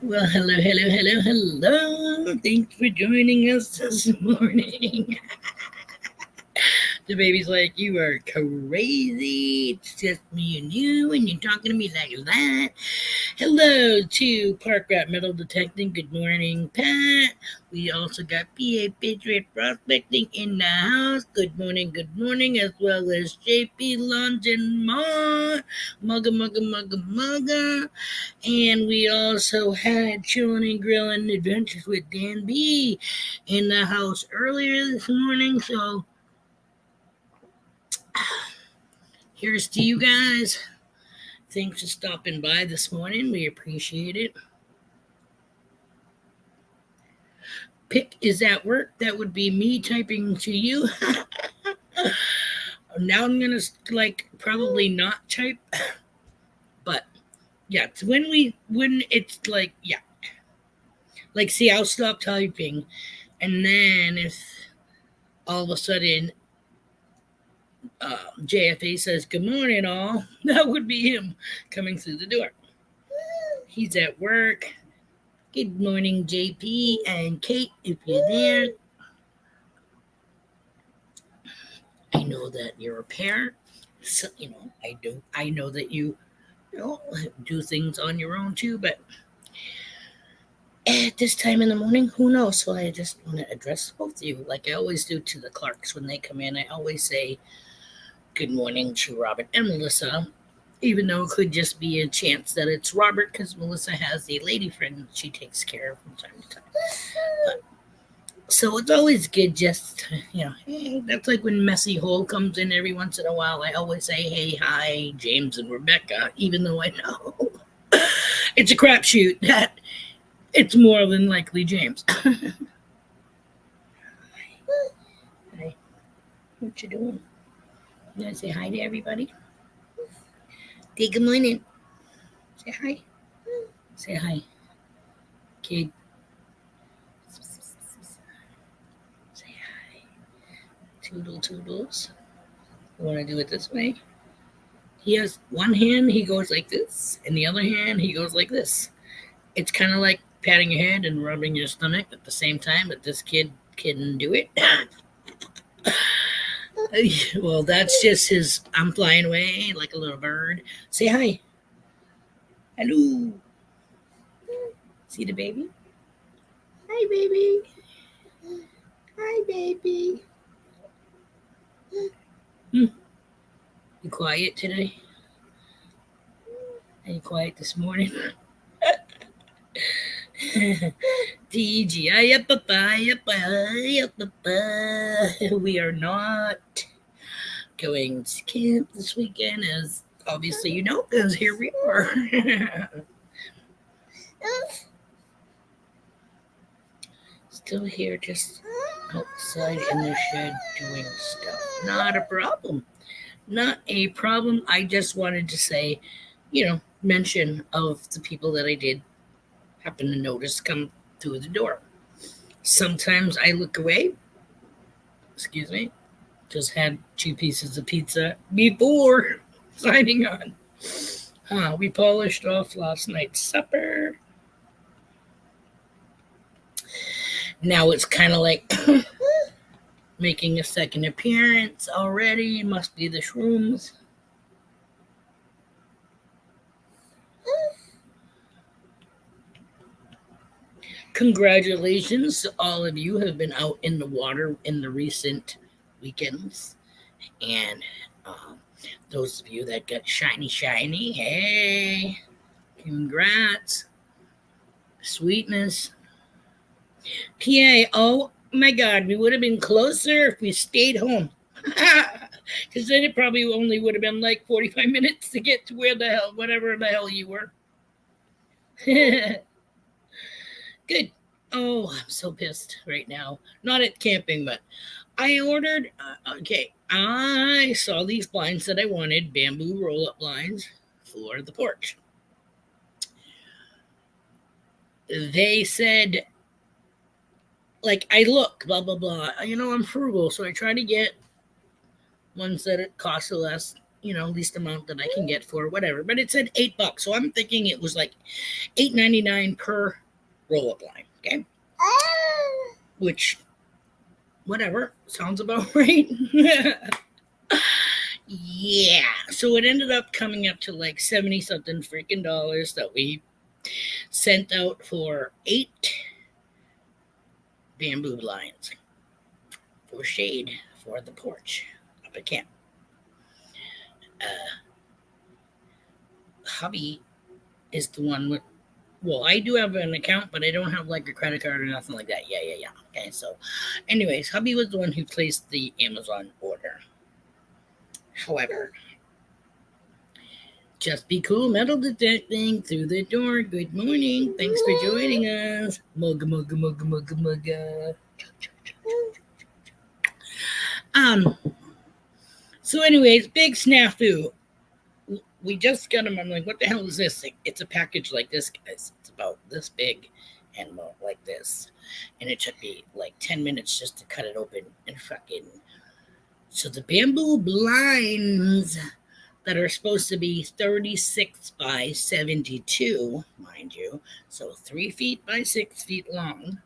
Well, hello. Thanks for joining us this morning. The baby's like, you are crazy. It's just me and you, and you're talking to me like that. Hello to Park Rat Metal Detecting. Good morning, Pat. We also got PA Patriot Prospecting in the house. Good morning, as well as JP London Mugga. And we also had Chillin' and Grillin' Adventures with Dan B in the house earlier this morning. So here's to you guys. Thanks for stopping by this morning. We appreciate it. Pick is at work. That would be me typing to you. Now I'm gonna probably not type, but yeah, it's when it's like see, I'll stop typing, and then if all of a sudden JFA says good morning all, that would be him coming through the door. He's at work. Good morning, JP and Kate, if you're there. I know that you're a parent. So, I know that you do things on your own too, but at this time in the morning, who knows? So I just want to address both of you like I always do to the Clarks when they come in. I always say good morning to Robert and Melissa, even though it could just be a chance that it's Robert because Melissa has a lady friend she takes care of from time to time. But, so it's always good just, hey, that's like when Messy Hole comes in every once in a while. I always say, hey, hi, James and Rebecca, even though I know it's a crapshoot that it's more than likely James. Hi, what you doing? You gonna say hi to everybody? Say good morning. Say hi. Say hi. Kid. Say hi. Toodles. You wanna do it this way? He has one hand, he goes like this, and the other hand, he goes like this. It's kind of like patting your head and rubbing your stomach at the same time, but this kid can do it. Well, that's just his. I'm flying away like a little bird. Say hi. Hello. See the baby? Hi, baby. Hi, baby. Hmm. You quiet today? Are you quiet this morning? T.G.I.F. We are not going to camp this weekend, as obviously you know, because here we are. Still here, just outside in the shed doing stuff. Not a problem. Not a problem. I just wanted to say, mention of the people that I did happen to notice come through the door. Sometimes I look away. Excuse me. Just had 2 pieces of pizza before signing on. We polished off last night's supper. Now it's kind of like making a second appearance already. It must be the shrooms. Congratulations to all of you who have been out in the water in the recent weekends. And those of you that got shiny, hey, congrats. Sweetness. PA, oh my God, we would have been closer if we stayed home. Because then it probably only would have been like 45 minutes to get to whatever the hell you were. Good. Oh, I'm so pissed right now. Not at camping, but I ordered, okay, I saw these blinds that I wanted, bamboo roll up blinds for the porch. They said, like, I look, blah. I'm frugal, so I try to get ones that it costs less, least amount that I can get for whatever. But it said $8, so I'm thinking it was like $8.99 per roll-up line. Okay, which whatever sounds about right. Yeah, so it ended up coming up to like 70 something freaking dollars that we sent out for 8 bamboo blinds for shade for the porch up at camp. Hubby is the one with. Well, I do have an account, but I don't have like a credit card or nothing like that. Yeah. Okay, so, anyways, hubby was the one who placed the Amazon order. However, just be cool, metal detecting through the door. Good morning. Thanks for joining us. Mugga, mugga, mugga, mugga, mugga. So, anyways, big snafu. We just got them. I'm like, what the hell is this thing? It's a package like this, guys. It's about this big and like this. And it took me like 10 minutes just to cut it open and fucking. So the bamboo blinds that are supposed to be 36 by 72, mind you, so 3 feet by 6 feet long.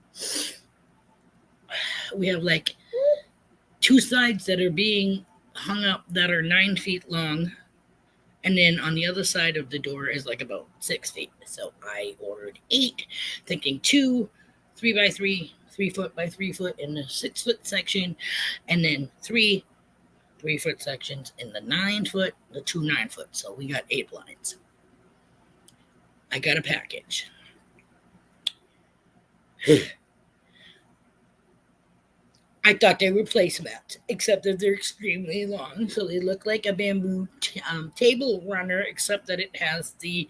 We have like 2 sides that are being hung up that are 9 feet long. And then on the other side of the door is like about 6 feet. So I ordered 8, thinking 2 3 by 3, 3 foot by 3 foot in the 6 foot section, and then 3 3-foot sections in the 9 foot, the 2 9-foot. So we got 8 blinds. I got a package. I thought they were placemats, except that they're extremely long. So they look like a bamboo table runner, except that it has the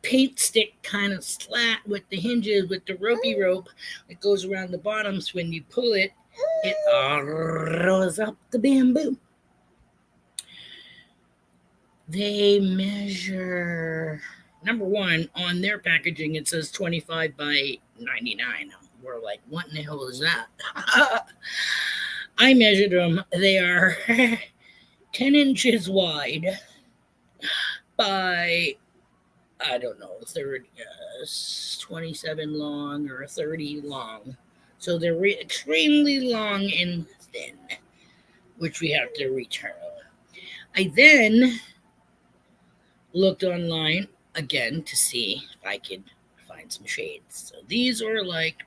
paint stick kind of slat with the hinges, with the ropey rope that goes around the bottom. So when you pull it, it rolls up the bamboo. They measure, number one, on their packaging, it says 25 by 99. We're like, what in the hell is that? I measured them. They are 10 inches wide by, I don't know, 30, 27 long or 30 long. So they're extremely long and thin, which we have to return. I then looked online again to see if I could find some shades. So these are like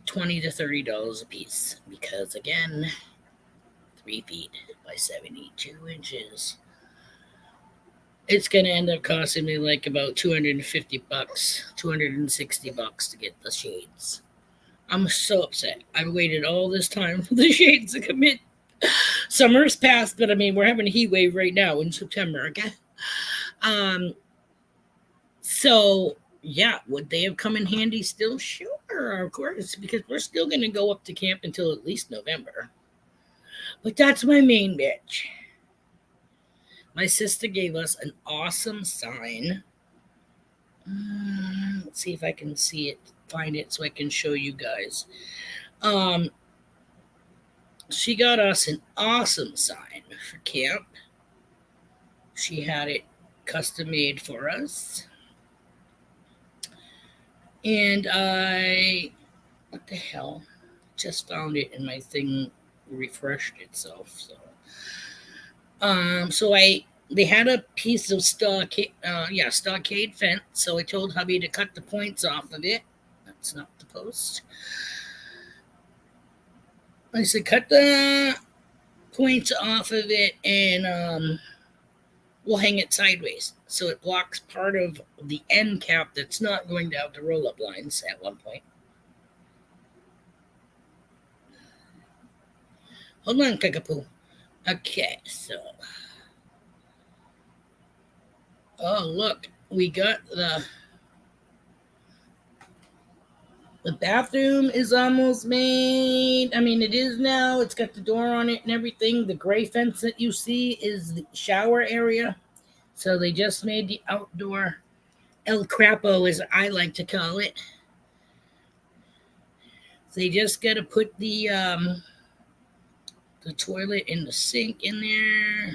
$20 to $30 a piece because, again, 3 feet by 72 inches. It's going to end up costing me like about $250, $260 to get the shades. I'm so upset. I've waited all this time for the shades to come in. Summer's passed, but I mean, we're having a heat wave right now in September, okay? So, yeah, would they have come in handy still? Sure, of course, because we're still going to go up to camp until at least November. But that's my main bitch. My sister gave us an awesome sign. Let's see if I can see it, find it so I can show you guys. She got us an awesome sign for camp. She had it custom made for us. And what the hell? Just found it and my thing refreshed itself. So they had a piece of stockade fence. So I told hubby to cut the points off of it. That's not the post. I said, cut the points off of it and we'll hang it sideways. So it blocks part of the end cap that's not going to have the roll-up lines at one point. Hold on, Kickapoo. Okay, so. Oh, look. We got the bathroom is almost made. I mean, it is now. It's got the door on it and everything. The gray fence that you see is the shower area. So they just made the outdoor El Crapo, as I like to call it. They just got to put the the toilet and the sink in there.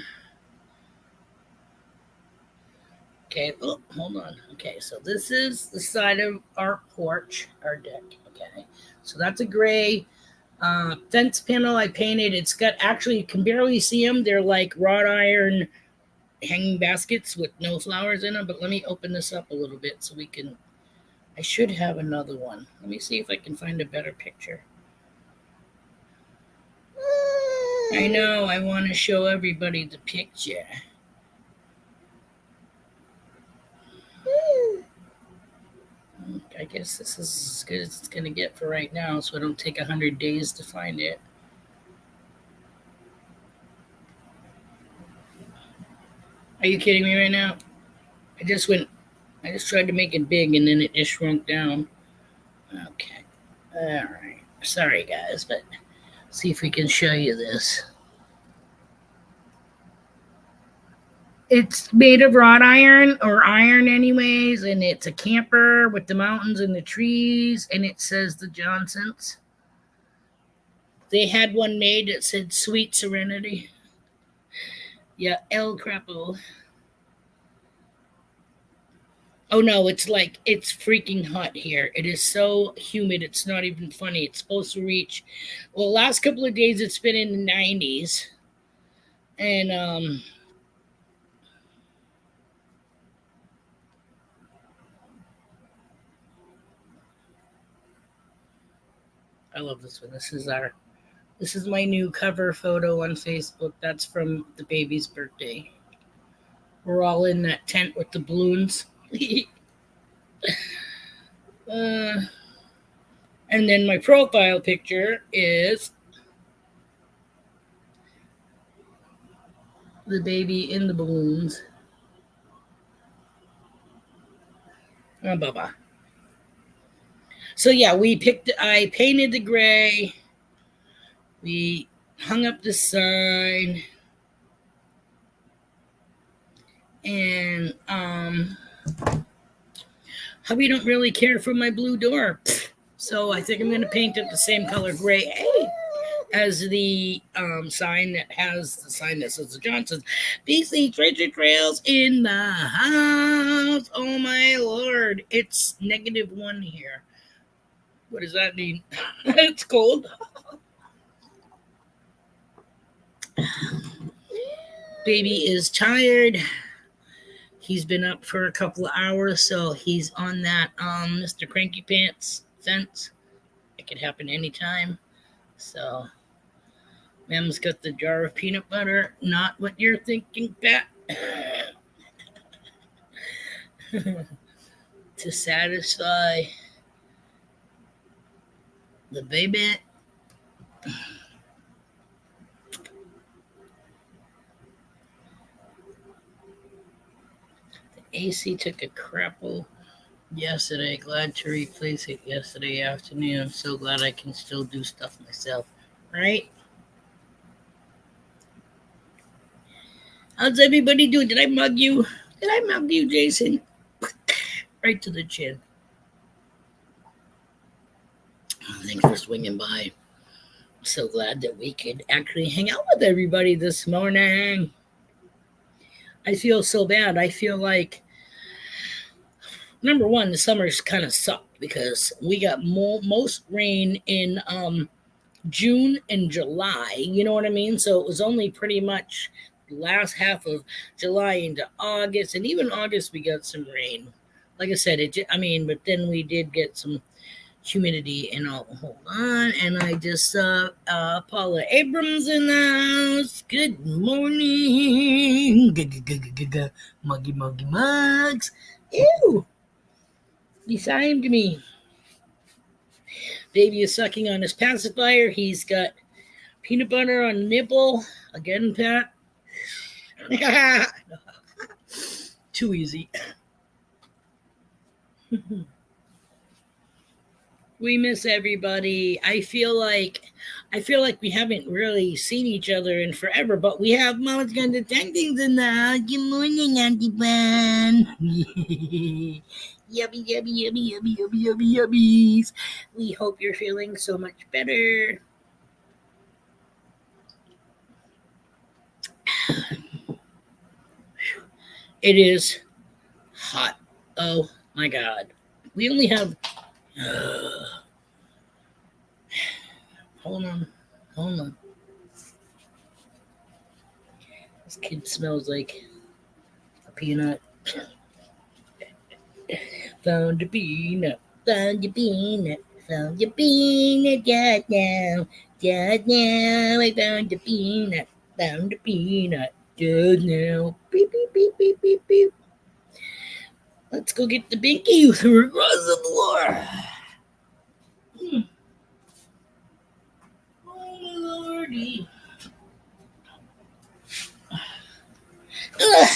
Okay, oh, hold on. Okay, so this is the side of our porch, our deck. Okay, so that's a gray fence panel I painted. It's got, actually, you can barely see them. They're like wrought iron hanging baskets with no flowers in them. But let me open this up a little bit so we can. I should have another one. Let me see if I can find a better picture. I know, I want to show everybody the picture. I guess this is as good as it's going to get for right now, so I don't take 100 days to find it. Are you kidding me right now? I just tried to make it big and then it just shrunk down. Okay. All right. Sorry, guys, but see if we can show you this. It's made of wrought iron, or iron anyways, and it's a camper with the mountains and the trees, and it says the Johnsons. They had one made that said Sweet Serenity. Yeah, El Crapo. Oh no, it's freaking hot here. It is so humid, it's not even funny. It's supposed to reach, well, last couple of days it's been in the 90s. And I love this one. This is my new cover photo on Facebook. That's from the baby's birthday. We're all in that tent with the balloons. uh, and then my profile picture is the baby in the balloons. Oh, Baba. So yeah, I painted the gray. We hung up the sign. And hubby don't really care for my blue door. So I think I'm going to paint it the same color gray as the sign that says the Johnsons. BC Treasure Trails in the house. Oh my Lord. It's -1 here. What does that mean? It's cold. Baby is tired. He's been up for a couple of hours, so he's on that Mr. Cranky Pants fence. It could happen anytime. So, Mem's got the jar of peanut butter. Not what you're thinking, Pat. To satisfy the baby. AC took a crapple yesterday. Glad to replace it yesterday afternoon. I'm so glad I can still do stuff myself. Right? How's everybody doing? Did I mug you? Did I mug you, Jason? Right to the chin. Thanks for swinging by. So glad that we could actually hang out with everybody this morning. I feel so bad. I feel like, number one, the summer's kind of sucked because we got most rain in June and July. You know what I mean? So it was only pretty much the last half of July into August, and even August we got some rain. Like I said, but then we did get some humidity and all. Hold on, and I just saw Paula Abrams in the house. Good morning. Muggy mugs. Ew. Beside me. Baby is sucking on his pacifier. He's got peanut butter on the nipple. Again, Pat. Too easy. We miss everybody. I feel like we haven't really seen each other in forever, but we have Mama's Gun Detectives in the house. Good morning, Auntie Ban. Yummy, yummy, yummy, yummy, yummy, yummy, yummies. We hope you're feeling so much better. It is hot. Oh my God. We only have. Hold on. Hold on. This kid smells like a peanut. Found a peanut. Found a peanut. Found a peanut just now. Just now I found a peanut. Found a peanut just now. Beep, beep, beep, beep, beep, beep. Let's go get the binky you threw across the floor. Oh, lordy. Ugh.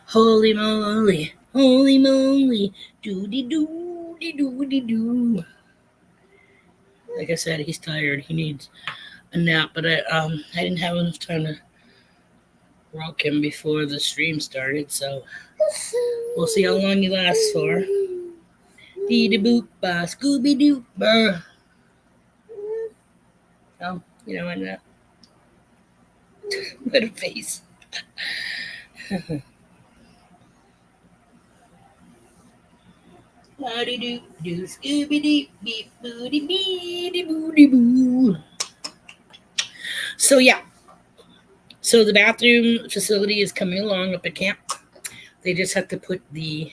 Holy moly. Holy moly. Doody doody doody doo. Like I said, he's tired. He needs a nap, but I didn't have enough time to rock him before the stream started, so we'll see how long he lasts for. Dee boop ba Scooby Doo. Oh, you know what? What a face. Howdy doo doo Scooby Doo beep booty bee booty boo. So yeah. So the bathroom facility is coming along up at camp. They just have to put the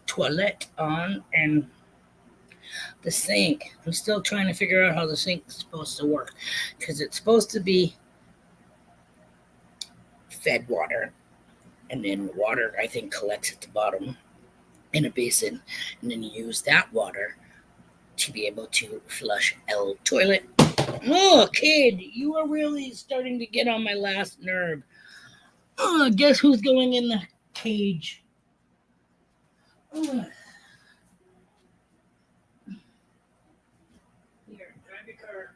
toilet on and the sink. I'm still trying to figure out how the sink is supposed to work because it's supposed to be fed water, and then the water I think collects at the bottom in a basin, and then you use that water to be able to flush the toilet. Oh, kid, you are really starting to get on my last nerve. Oh, guess who's going in the cage? Oh. Here, drive your car.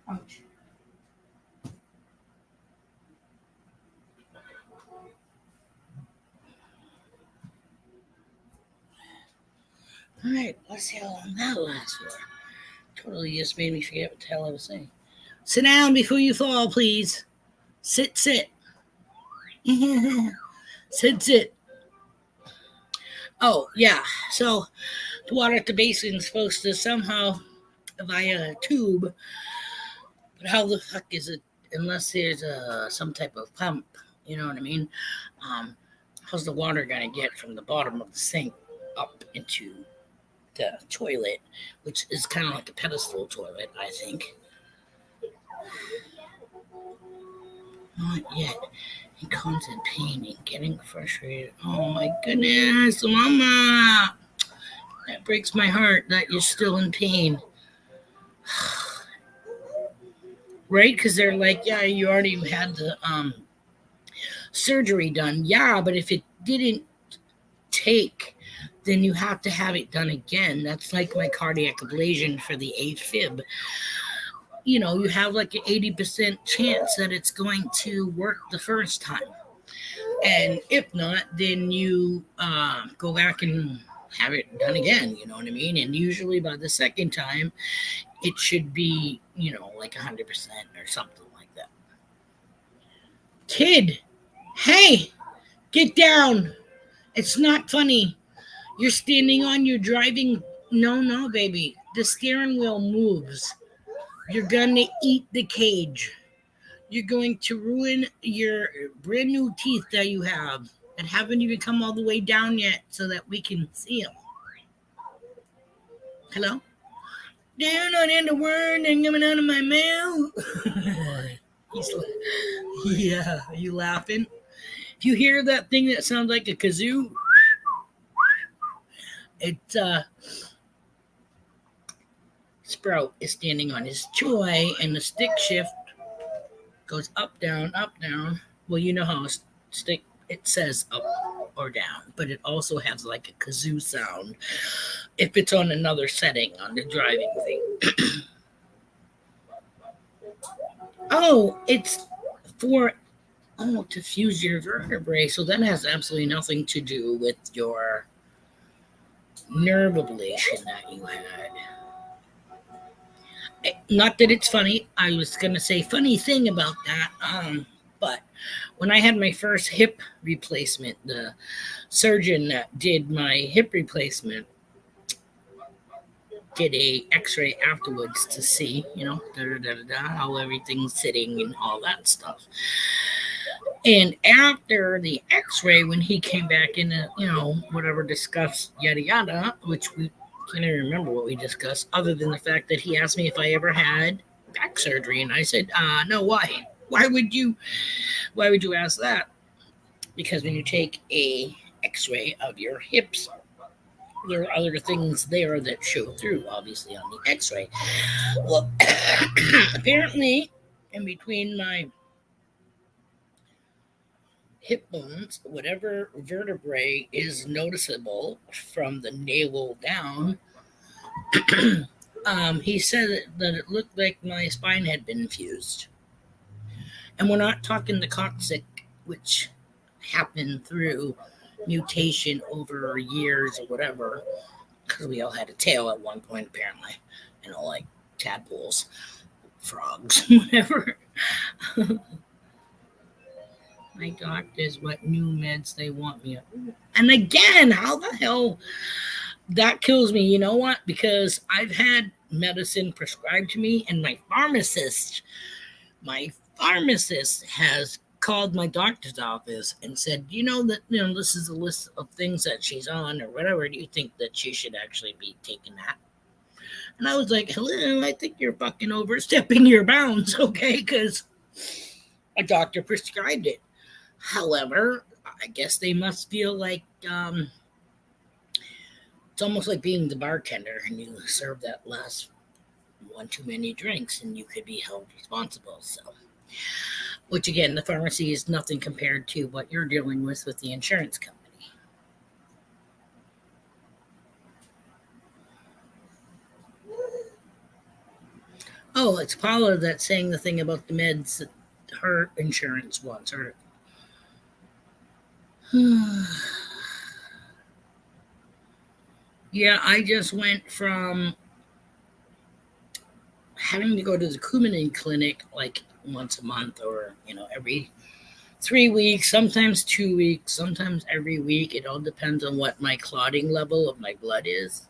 Ouch. All right, let's see how long that lasts for. Totally just made me forget what the hell I was saying. Sit down before you fall, please. Sit, sit. Sit, sit. Oh, yeah. So the water at the basin is supposed to somehow, via a tube, but how the fuck is it, unless there's some type of pump, you know what I mean? How's the water going to get from the bottom of the sink up into the toilet, which is kind of like a pedestal toilet, I think. Not yet. In constant pain and getting frustrated. Oh my goodness, Mama! That breaks my heart that you're still in pain. Right? Because they're like, yeah, you already had the surgery done. Yeah, but if it didn't take, then you have to have it done again. That's like my cardiac ablation for the AFib. You know, you have like an 80% chance that it's going to work the first time. And if not, then you go back and have it done again. You know what I mean? And usually by the second time, it should be, you know, like 100% or something like that. Kid, hey, get down. It's not funny. You're standing on your driving. No, baby. The steering wheel moves. You're going to eat the cage. You're going to ruin your brand new teeth that you have that haven't even come all the way down yet so that we can see them. Hello? They're not in the word and coming out of my mouth. Yeah, are you laughing? If you hear that thing that sounds like a kazoo, it's Sprout is standing on his toy, and the stick shift goes up, down, up, down. Well, you know how stick, it says up or down, but it also has like a kazoo sound if it's on another setting on the driving thing. Oh, it's for to fuse your vertebrae, so that has absolutely nothing to do with your nerve ablation that you had. Not that it's funny. I was gonna say funny thing about that. But when I had my first hip replacement, the surgeon that did my hip replacement did a X-ray afterwards to see, how everything's sitting and all that stuff. And after the X-ray, when he came back in, whatever discussed yada yada, which we can't even remember what we discussed, other than the fact that he asked me if I ever had back surgery, and I said, no. Why? Why would you ask that? Because when you take a X-ray of your hips, there are other things there that show through, obviously, on the X-ray. Well, apparently, in between my hip bones, whatever vertebrae is noticeable from the navel down, he said that it looked like my spine had been fused. And we're not talking the coccyx, which happened through mutation over years or whatever, because we all had a tail at one point, apparently, like tadpoles, frogs, whatever. My doctors, what new meds they want me on. And again, how the hell that kills me? You know what? Because I've had medicine prescribed to me, and my pharmacist has called my doctor's office and said, this is a list of things that she's on or whatever. Do you think that she should actually be taking that? And I was like, hello, I think you're fucking overstepping your bounds, okay? Because a doctor prescribed it. However, I guess they must feel like it's almost like being the bartender and you serve that last one too many drinks and you could be held responsible. So, which again, the pharmacy is nothing compared to what you're dealing with the insurance company. Oh, it's Paula that's saying the thing about the meds that her insurance wants her. Yeah, I just went from having to go to the Coumadin clinic like once a month or, every 3 weeks, sometimes 2 weeks, sometimes every week. It all depends on what my clotting level of my blood is.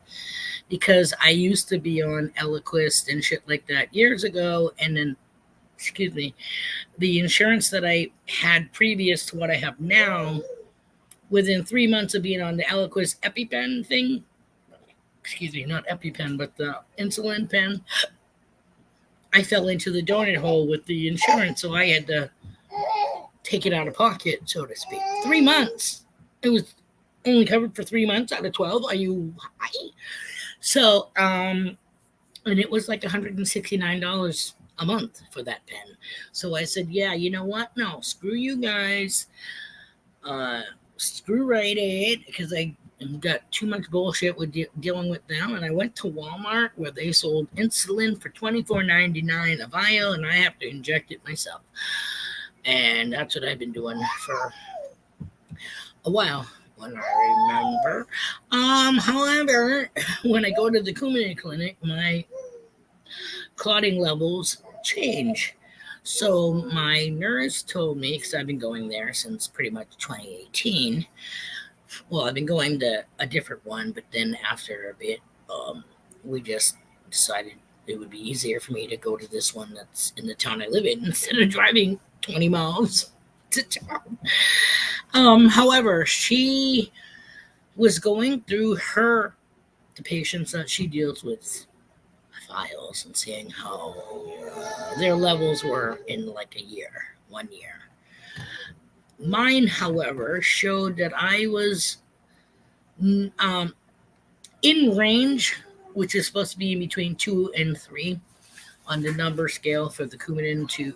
Because I used to be on Eliquis and shit like that years ago. And then, excuse me, the insurance that I had previous to what I have now, within 3 months of being on the Eliquis EpiPen thing, excuse me, not EpiPen, but the insulin pen, I fell into the donut hole with the insurance. So I had to take it out of pocket, so to speak. 3 months. It was only covered for 3 months out of 12. Are you high? So, and it was like $169 a month for that pen. So I said, yeah, you know what? No, screw you guys. Screw Rite Aid, because I got too much bullshit with dealing with them. And I went to Walmart where they sold insulin for $24.99 a vial, and I have to inject it myself. And that's what I've been doing for a while, when I remember. However, when I go to the Coumadin clinic, my clotting levels change. So my nurse told me, because I've been going there since pretty much 2018. Well, I've been going to a different one, but then after a bit, we just decided it would be easier for me to go to this one that's in the town I live in instead of driving 20 miles to town. However, she was going through the patients that she deals with files and seeing how their levels were in like 1 year. Mine, however, showed that I was in range, which is supposed to be between 2 and 3 on the number scale for the Coumadin to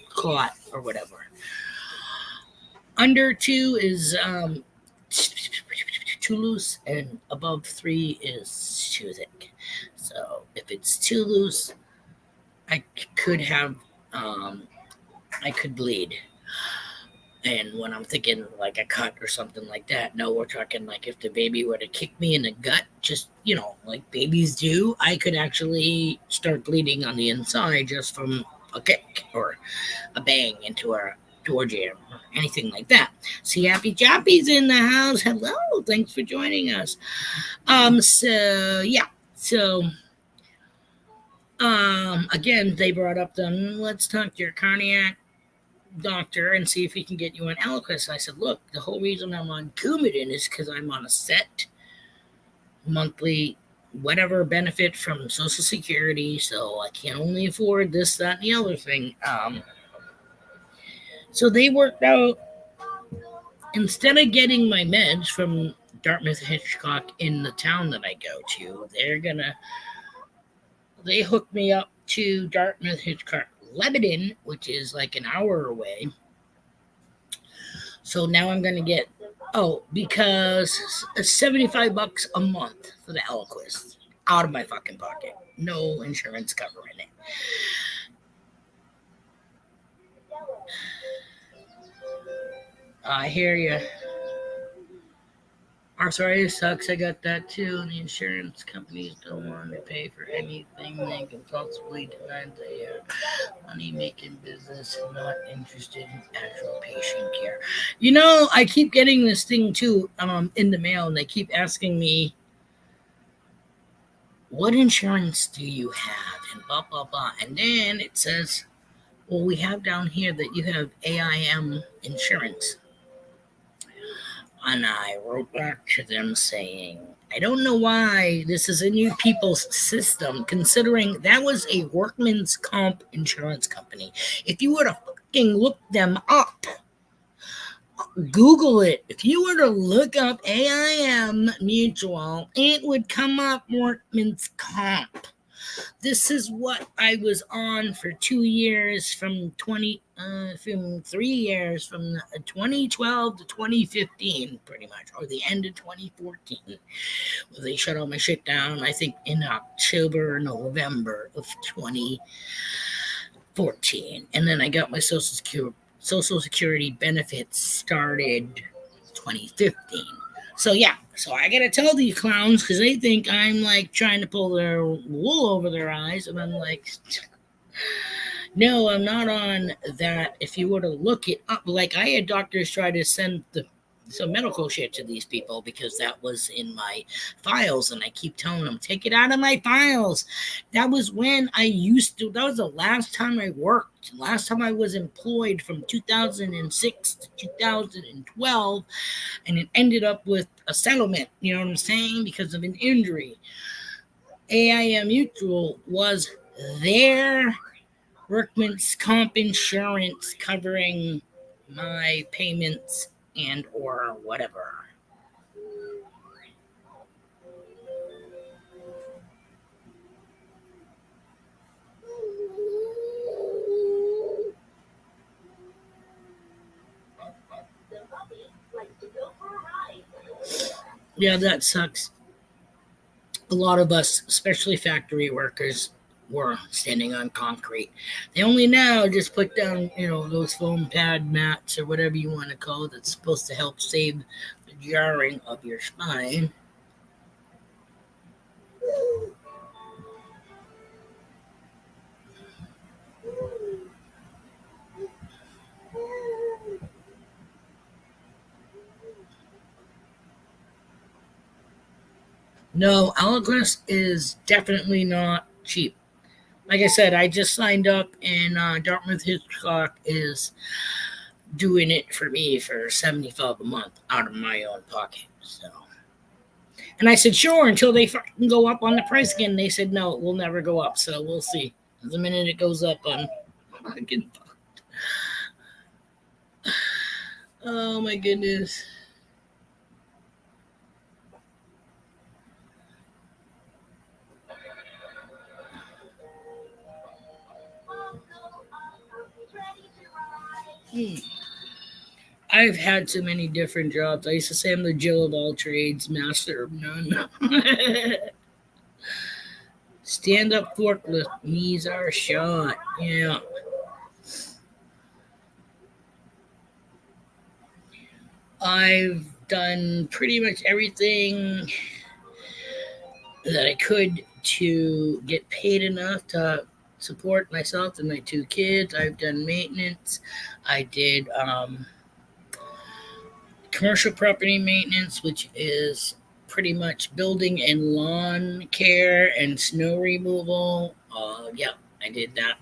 clot or whatever. Under 2 is too loose, and above 3 is too thick. So if it's too loose, I could bleed. And when I'm thinking like a cut or something like that, no, we're talking like if the baby were to kick me in the gut, just, like babies do, I could actually start bleeding on the inside just from a kick or a bang into a door jam or anything like that. See, Happy Chappy's in the house. Hello, thanks for joining us. So yeah, so again, they brought up the let's talk to your cardiac doctor and see if he can get you on Eliquis. I said, look, the whole reason I'm on Coumadin is because I'm on a set monthly whatever benefit from Social Security, so I can only afford this, that, and the other thing. So they worked out, instead of getting my meds from Dartmouth Hitchcock in the town that I go to, they hooked me up to Dartmouth Hitchcock Lebanon, which is like an hour away. So now I'm gonna get because it's $75 a month for the Eliquis out of my fucking pocket. No insurance covering it. I hear you. Arthritis sucks. I got that too. And the insurance companies don't want to pay for anything they can possibly demand. They are money making business, not interested in actual patient care. I keep getting this thing too in the mail, and they keep asking me, what insurance do you have? And blah, blah, blah. And then it says, well, we have down here that you have AIM insurance. And I wrote back to them saying, I don't know why this is in you people's system, considering that was a workman's comp insurance company. If you were to fucking look them up, Google it. If you were to look up AIM Mutual, it would come up workman's comp. This is what I was on for 2 years from 3 years from 2012 to 2015, pretty much, or the end of 2014. Well, they shut all my shit down, I think, in October or November of 2014. And then I got my Social Security benefits started 2015. So yeah, so I gotta tell these clowns because they think I'm like trying to pull their wool over their eyes, and I'm like, no, I'm not on that. If you were to look it up, like I had doctors try to send some medical shit to these people because that was in my files, and I keep telling them, take it out of my files. That was when I used to, that was the last time I worked, last time I was employed from 2006 to 2012, and it ended up with a settlement, you know what I'm saying, because of an injury. AIM Mutual was their workman's comp insurance covering my payments and or whatever. Yeah, that sucks. A lot of us, especially factory workers, were standing on concrete. They only now just put down, those foam pad mats or whatever you want to call it, that's supposed to help save the jarring of your spine. No, Aliquis is definitely not cheap. Like I said, I just signed up, and Dartmouth Hitchcock is doing it for me for $75 a month out of my own pocket. So, and I said, sure, until they fucking go up on the price again. They said, no, it will never go up. So we'll see. The minute it goes up, I'm fucking fucked. Oh my goodness. I've had so many different jobs. I used to say I'm the Jill of all trades, master of none. Stand up forklift, knees are shot. Yeah. I've done pretty much everything that I could to get paid enough to support myself and my two kids. I've done maintenance. I did commercial property maintenance, which is pretty much building and lawn care and snow removal. Yeah, I did that.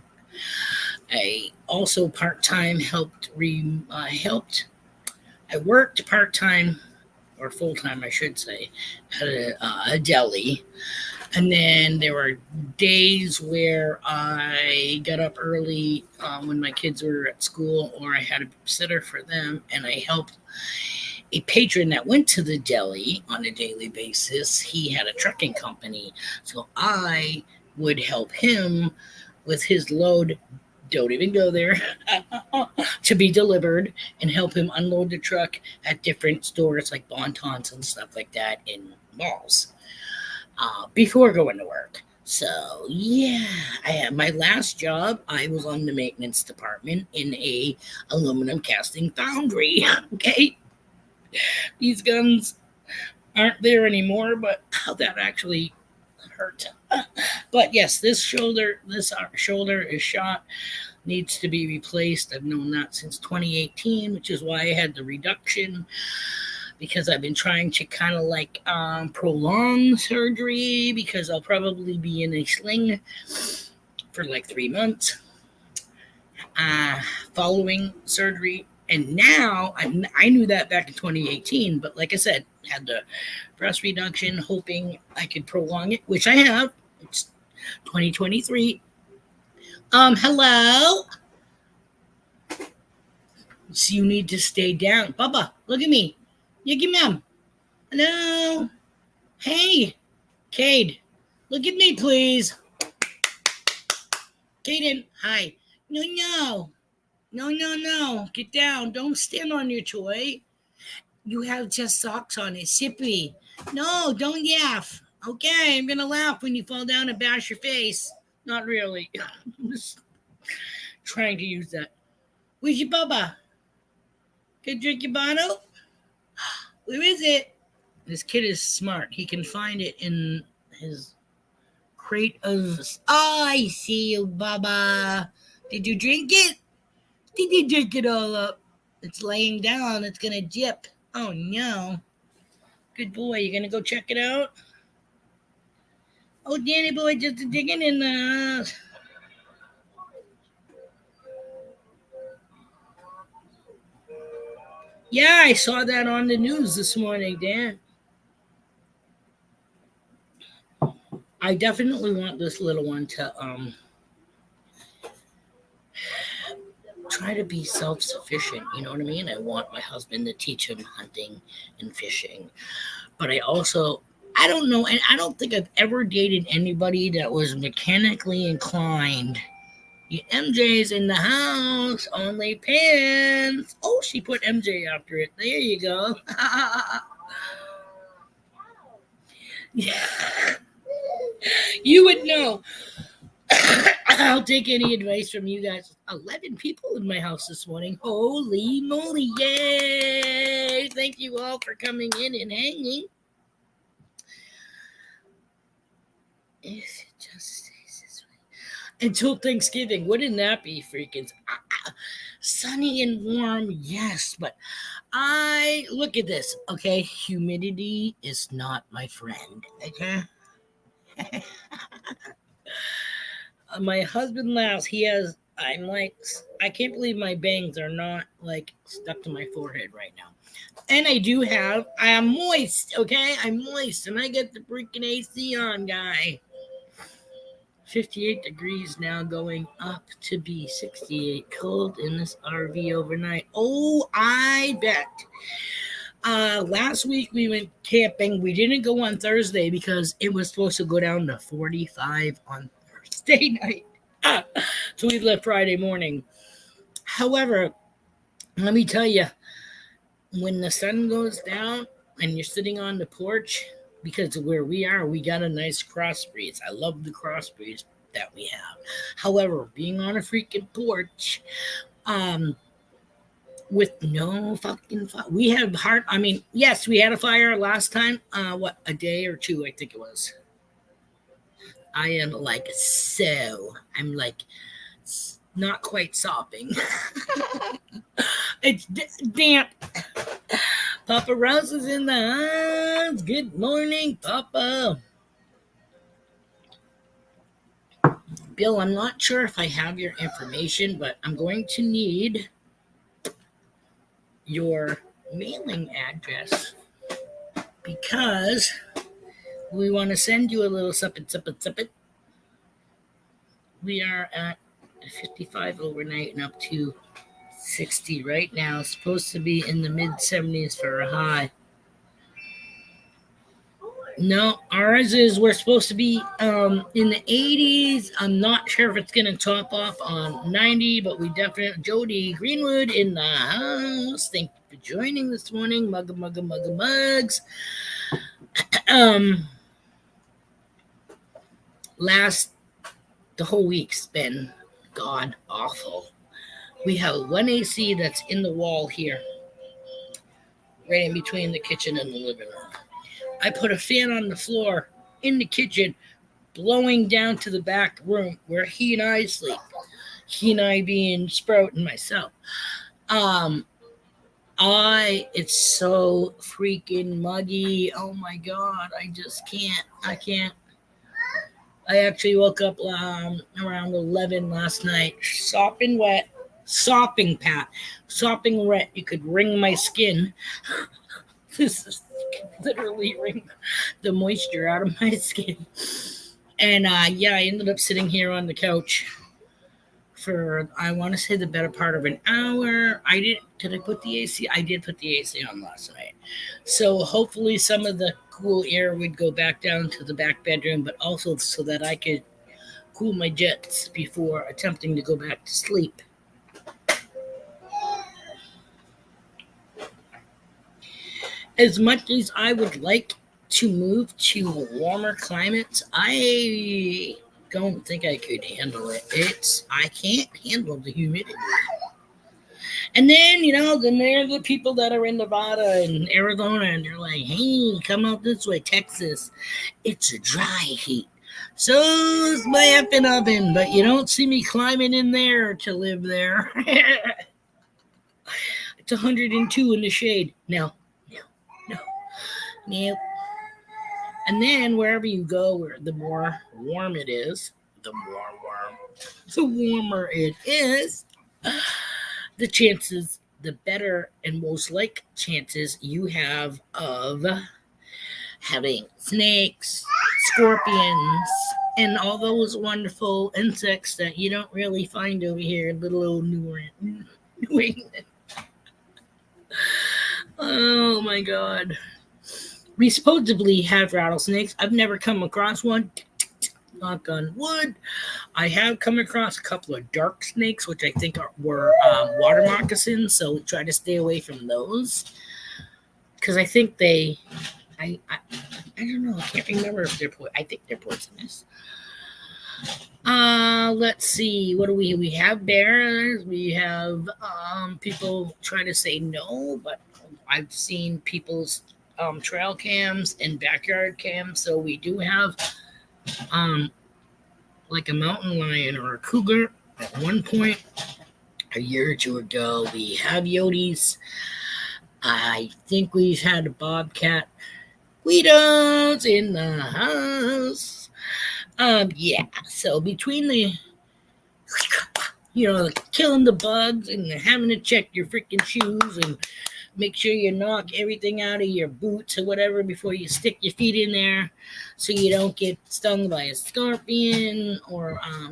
I also part time helped. I worked part time or full time, I should say, at a deli. And then there were days where I got up early when my kids were at school, or I had a sitter for them, and I helped a patron that went to the deli on a daily basis. He had a trucking company, so I would help him with his load. Don't even go there. To be delivered and help him unload the truck at different stores like Bontons and stuff like that in malls before going to work. So yeah, I had my last job. I was on the maintenance department in a aluminum casting foundry. Okay, these guns aren't there anymore, but how that actually hurt. But yes, this shoulder is shot, needs to be replaced. I've known that since 2018, which is why I had the reduction, because I've been trying to kind of like prolong surgery, because I'll probably be in a sling for like 3 months uh, following surgery. And now I knew that back in 2018, but like I said, had the breast reduction, hoping I could prolong it, which I have. It's 2023. Hello. So you need to stay down. Bubba, look at me. Look at mom. Hello. Hey, Cade. Look at me, please. Caden, hi. No, no. No, no, no. Get down. Don't stand on your toy. You have just socks on. It's sippy. No, don't yaff. Okay, I'm going to laugh when you fall down and bash your face. Not really. I'm just trying to use that. Where's your Bubba? Can you drink your bottle? Where is it? This kid is smart. He can find it in his crate of. Oh, I see you, Bubba. Did you drink it? Did you drink it all up? It's laying down. It's gonna dip. Oh no. Good boy. You gonna go check it out? Oh, Danny boy, just digging in the. Yeah, I saw that on the news this morning, Dan. I definitely want this little one to try to be self-sufficient. You know what I mean? I want my husband to teach him hunting and fishing, but I don't know, and I don't think I've ever dated anybody that was mechanically inclined. MJ's in the house, only pants. Oh, she put MJ after it. There you go. Yeah, you would know. I'll take any advice from you guys. 11 people in my house this morning. Holy moly. Yay. Thank you all for coming in and hanging. If it just stays this way until Thanksgiving, wouldn't that be freaking sunny and warm? Yes, but I look at this. Okay, humidity is not my friend. Okay. My husband laughs. He has. I'm like, I can't believe my bangs are not like stuck to my forehead right now. And I do have. I am moist. Okay, I'm moist, and I get the freaking AC on, guy. 58 degrees now, going up to be 68. Cold in this RV overnight. Oh, I bet. Last week we went camping. We didn't go on Thursday because it was supposed to go down to 45 on Thursday night. So we left Friday morning. However, let me tell you, when the sun goes down and you're sitting on the porch, because of where we are, we got a nice cross breeze. I love the cross breeze that we have. However, being on a freaking porch, um, with no fucking fire. We had yes, we had a fire last time. A day or two, I think it was. I am like, I'm like, not quite sopping. It's damp. Papa Rouse is in the house. Good morning, Papa. Bill, I'm not sure if I have your information, but I'm going to need your mailing address because we want to send you a little something. We are at 55 overnight and up to 60 right now. Supposed to be in the mid 70s for a high. No, ours is we're supposed to be in the 80s. I'm not sure if it's going to top off on 90, but we definitely. Jody Greenwood in the house. Thank you for joining this morning. Mugs. The whole week's been god awful. We have one AC that's in the wall here, right in between the kitchen and the living room. I put a fan on the floor in the kitchen, blowing down to the back room where he and I sleep. He and I being Sprout and myself. It's so freaking muggy. Oh my god, I just can't. I can't. I actually woke up around 11 last night, sopping wet, sopping wet. You could wring my skin. This is literally wring the moisture out of my skin. And I ended up sitting here on the couch for, I want to say, the better part of an hour. Did I put the AC? I did put the AC on last night. So hopefully some of the cool air would go back down to the back bedroom, but also so that I could cool my jets before attempting to go back to sleep. As much as I would like to move to warmer climates, I don't think I could handle it. I can't handle the humidity. And then, then there are the people that are in Nevada and Arizona, and they're like, hey, come out this way, Texas. It's a dry heat. So is my effing oven, but you don't see me climbing in there to live there. It's 102 in the shade. No. And then wherever you go, the more warm it is, the warmer it is, the better and most like chances you have of having snakes, scorpions, and all those wonderful insects that you don't really find over here in little old New England. Oh my God. We supposedly have rattlesnakes. I've never come across one. Knock on wood. I have come across a couple of dark snakes, which I think were water moccasins. So try to stay away from those, because I think I don't know. I can't remember if I think they're poisonous. Let's see. What do we have? Bears. We have people trying to say no, but I've seen people's trail cams and backyard cams. So we do have like a mountain lion or a cougar at one point a year or two ago. We have Yotes. I think we've had a bobcat. Guidos in the house. So between the killing the bugs and having to check your freaking shoes and make sure you knock everything out of your boots or whatever before you stick your feet in there so you don't get stung by a scorpion or, a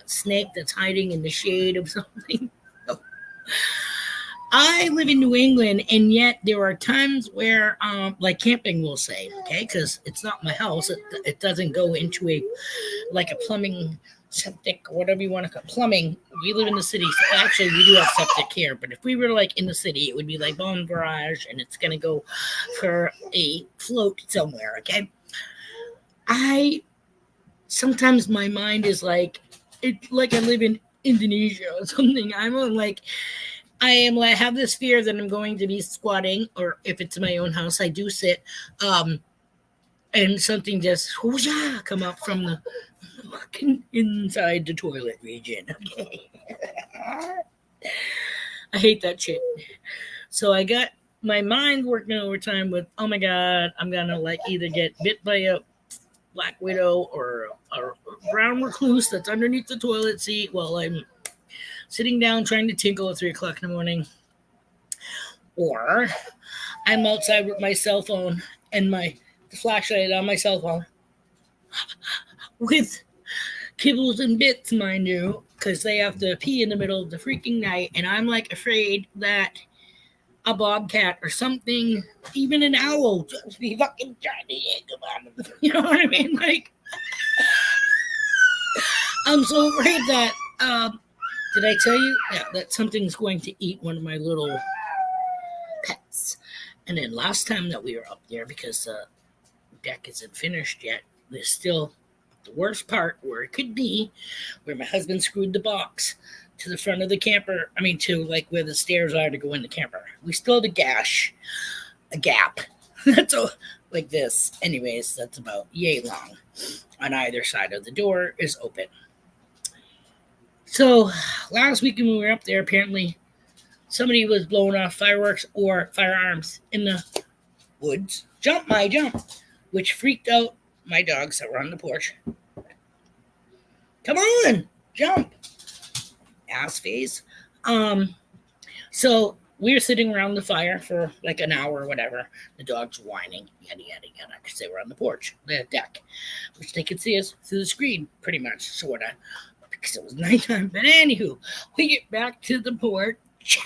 snake that's hiding in the shade of something. I live in New England, and yet there are times where, like camping, we'll say, okay, because it's not my house. It doesn't go into a plumbing septic or whatever you want to call it. Plumbing. We live in the city. So actually, we do have septic here, but if we were in the city, it would be like Bon Garage, and it's going to go for a float somewhere, okay? Sometimes my mind is like I live in Indonesia or something. I'm on I have this fear that I'm going to be squatting, or if it's my own house, I do sit, um, and something just whoosh-ah, come up from the fucking inside the toilet region. Okay, I hate that shit. So I got my mind working overtime with, oh my god, I'm gonna like either get bit by a black widow or a brown recluse that's underneath the toilet seat while I'm sitting down trying to tinkle at 3 o'clock in the morning, or I'm outside with my cell phone and my the flashlight on my cell phone with kibbles and bits, mind you, because they have to pee in the middle of the freaking night, and I'm like afraid that a bobcat or something, even an owl, just be fucking trying to come out of the, you know what I mean? Like, I'm so afraid that, did I tell you? Yeah, that something's going to eat one of my little pets. And then last time that we were up there, because the deck isn't finished yet, there's still the worst part where it could be, where my husband screwed the box to the front of the camper. I mean, to like where the stairs are to go in the camper. We still have a gap. That's all like this. Anyways, that's about yay long. On either side of the door is open. So last weekend when we were up there, apparently somebody was blowing off fireworks or firearms in the woods. Jump, which freaked out my dogs that were on the porch. Come on, jump, ass face. So we were sitting around the fire for like an hour or whatever. The dogs whining, yada yada yada, because they were on the porch, the deck, which they could see us through the screen, pretty much, sorta, because it was nighttime. But anywho, we get back to the porch,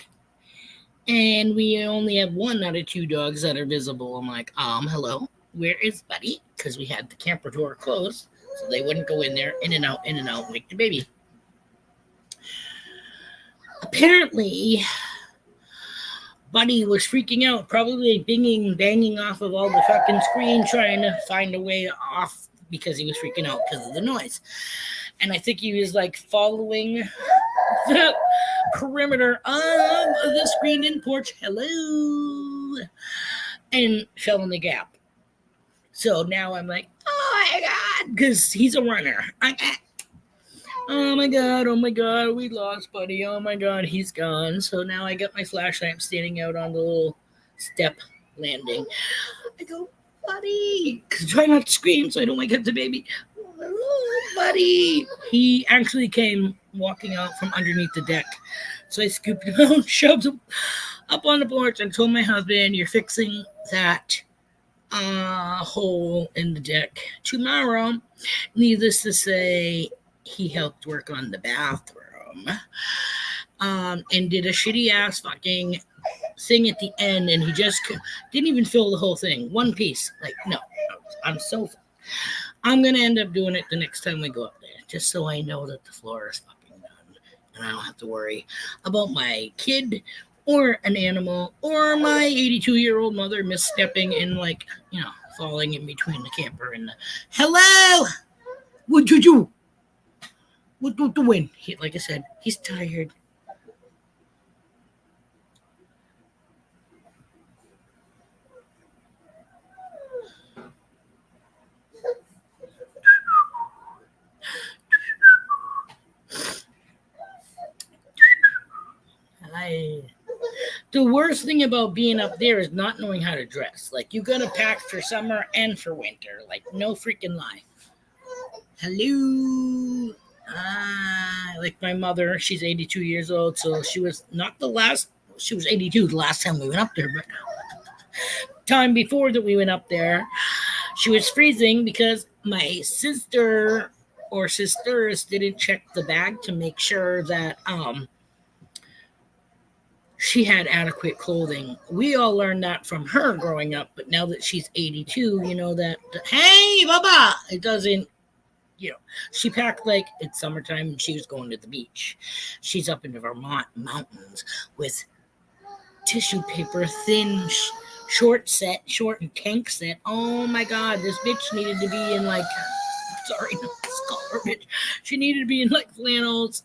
and we only have one out of two dogs that are visible. I'm like, hello, where is Buddy? Because we had the camper door closed, so they wouldn't go in there, in and out, wake the baby. Apparently, Buddy was freaking out, probably banging off of all the fucking screen, trying to find a way off because he was freaking out because of the noise. And I think he was like following the perimeter of the screen in porch. Hello. And fell in the gap. So now I'm like, oh my God, because he's a runner. Oh my God, we lost Buddy. Oh my God, he's gone. So now I got my flashlight. I'm standing out on the little step landing. I go, Buddy, try not to scream so I don't wake up the baby. Oh, Buddy. He actually came walking out from underneath the deck. So I scooped him out, shoved him up on the porch, and told my husband, you're fixing that hole in the deck tomorrow. Needless to say, he helped work on the bathroom and did a shitty ass fucking thing at the end, and he just didn't even fill the whole thing. One piece. Like, no. I'm going to end up doing it the next time we go up there, just so I know that the floor is fucking done, and I don't have to worry about my kid or an animal or my 82-year-old mother misstepping and, like, you know, falling in between the camper and the, hello, what'd you do? What you doing? Like I said, he's tired. The worst thing about being up there is not knowing how to dress. Like, you gotta pack for summer and for winter. Like, no freaking lie. Hello. Like my mother, she's 82 years old, so she was not the last. She was 82 the last time we went up there, but time before that we went up there, she was freezing because my sister or sisters didn't check the bag to make sure that she had adequate clothing. We all learned that from her growing up, but now that she's 82, you know that, hey, Baba, it doesn't, you know, she packed like it's summertime and she was going to the beach. She's up in the Vermont mountains with tissue paper, thin, short and tank set. Oh my God, this bitch needed to be in like, sorry, no, it's garbage. She needed to be in like flannels.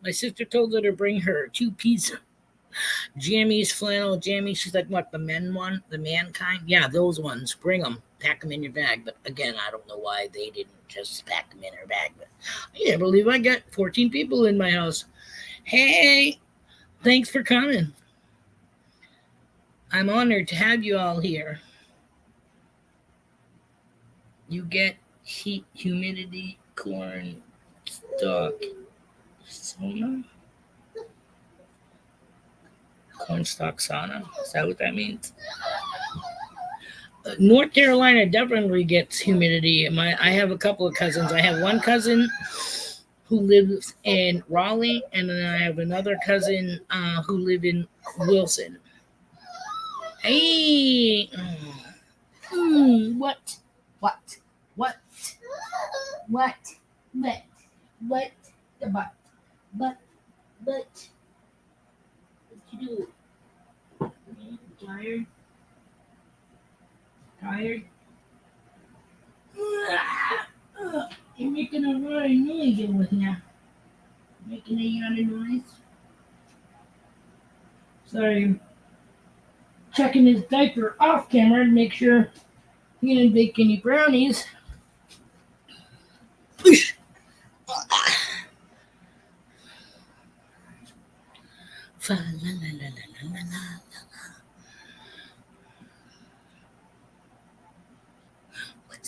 My sister told her to bring her 2-piece Jammies, flannel jammies. She's like, what, the men one? The man kind? Yeah, those ones. Bring them. Pack them in your bag. But again, I don't know why they didn't just pack them in her bag. But I can't believe I got 14 people in my house. Hey, thanks for coming. I'm honored to have you all here. You get heat, humidity, corn, stalk, sauna? Cornstalk sauna? Is that what that means? North Carolina definitely gets humidity. I have a couple of cousins. I have one cousin who lives in Raleigh, and then I have another cousin who live in Wilson. Hey, what, what, what, what, what, the butt, but, what you do? Tired, tired. You're making a very noise over here. Making a yawning noise. Sorry, checking his diaper off camera to make sure he didn't bake any brownies. What's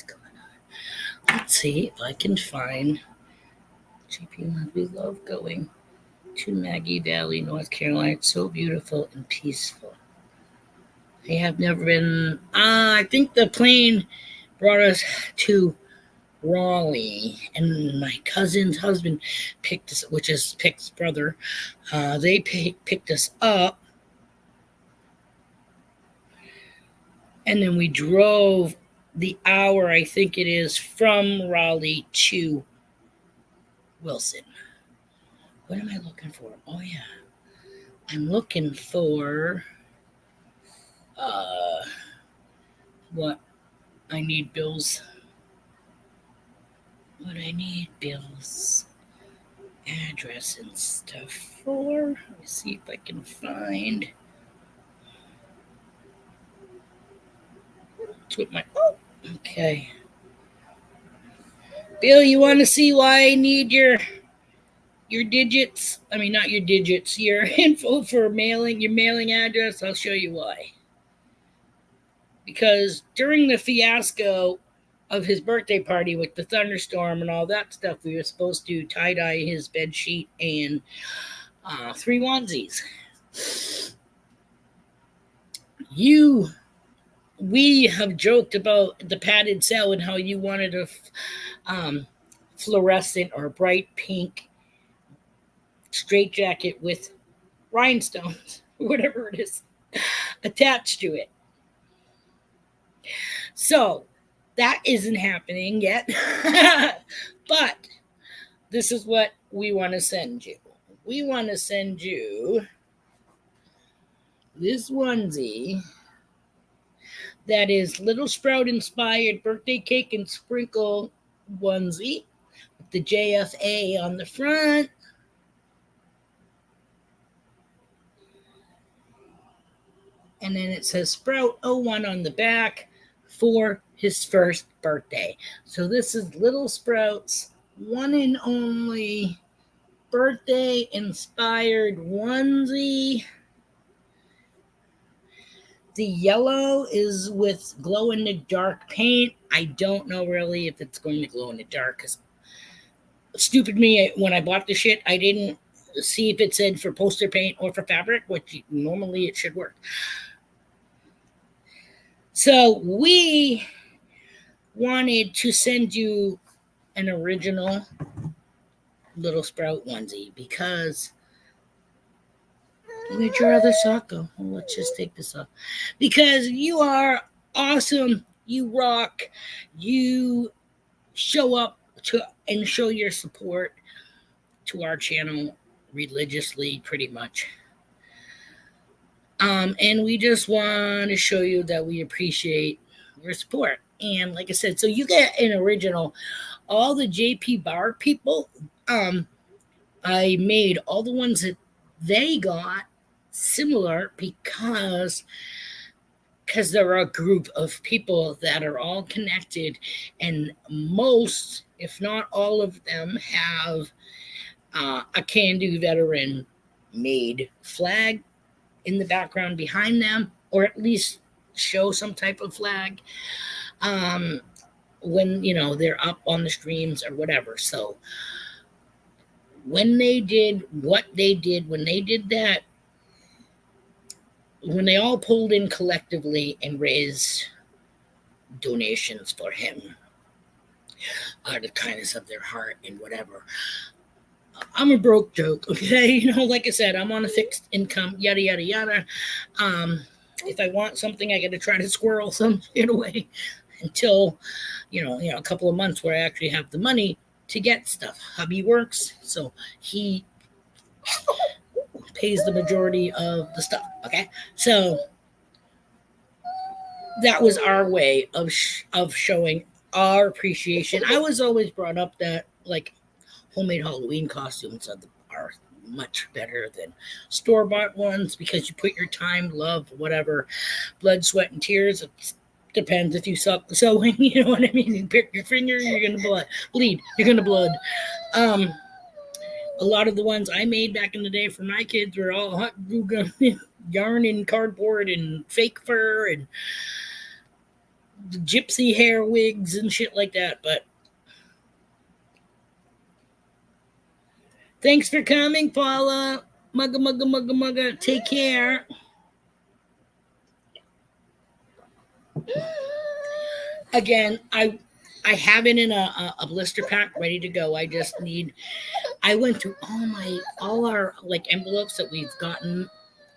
going on? Let's see if I can find GP. We love going to Maggie Valley, North Carolina. It's so beautiful and peaceful. I have never been. I think the plane brought us to Raleigh, and my cousin's husband picked us, which is Pick's brother. They picked us up, and then we drove the hour, I think it is, from Raleigh to Wilson. What am I looking for? Oh yeah, I'm looking for what I need bills. What I need bills, address and stuff for. Let me see if I can find. With my okay. Bill, you want to see why I need your digits? I mean, not your digits, your info for mailing, your mailing address. I'll show you why. Because during the fiasco of his birthday party with the thunderstorm and all that stuff, we were supposed to tie-dye his bed sheet and 3 onesies. We have joked about the padded cell and how you wanted a fluorescent or bright pink straitjacket with rhinestones, whatever it is, attached to it. So that isn't happening yet. But this is what we want to send you. We want to send you this onesie that is Little Sprout inspired birthday cake and sprinkle onesie with the JFA on the front. And then it says Sprout 01 on the back for his first birthday. So this is Little Sprout's one and only birthday inspired onesie. The yellow is with glow in the dark paint. I don't know really if it's going to glow in the dark, because stupid me, when I bought the shit, I didn't see if it said for poster paint or for fabric, which normally it should work. So we wanted to send you an original Little Sprout onesie because where'd your other sock go? Well, let's just take this off. Because you are awesome. You rock. You show up to and show your support to our channel religiously, pretty much. And we just want to show you that we appreciate your support. And like I said, so you get an original. All the JP Bar people, I made all the ones that they got similar because they're a group of people that are all connected, and most, if not all of them, have a can-do veteran made flag in the background behind them, or at least show some type of flag um, when they're up on the streams or whatever. So when they did what they did, when they did that, when they all pulled in collectively and raised donations for him out of the kindness of their heart and whatever. I'm a broke joke, okay? Like I said, I'm on a fixed income, yada yada yada. If I want something, I got to try to squirrel some shit away until, a couple of months where I actually have the money to get stuff. Hubby works, so he pays the majority of the stuff. Okay, so that was our way of showing our appreciation. I was always brought up that like homemade Halloween costumes are much better than store bought ones because you put your time, love, whatever, blood, sweat, and tears. It depends if you suck the sewing. You know what I mean? You pick your finger, you're gonna bleed. You're gonna blood. A lot of the ones I made back in the day for my kids were all hot glue gun, yarn and cardboard and fake fur and gypsy hair wigs and shit like that. But thanks for coming, Paula. Mugga, mugga, mugga, mugga. Take care. Again, I have it in a blister pack ready to go. I went through all our like envelopes that we've gotten,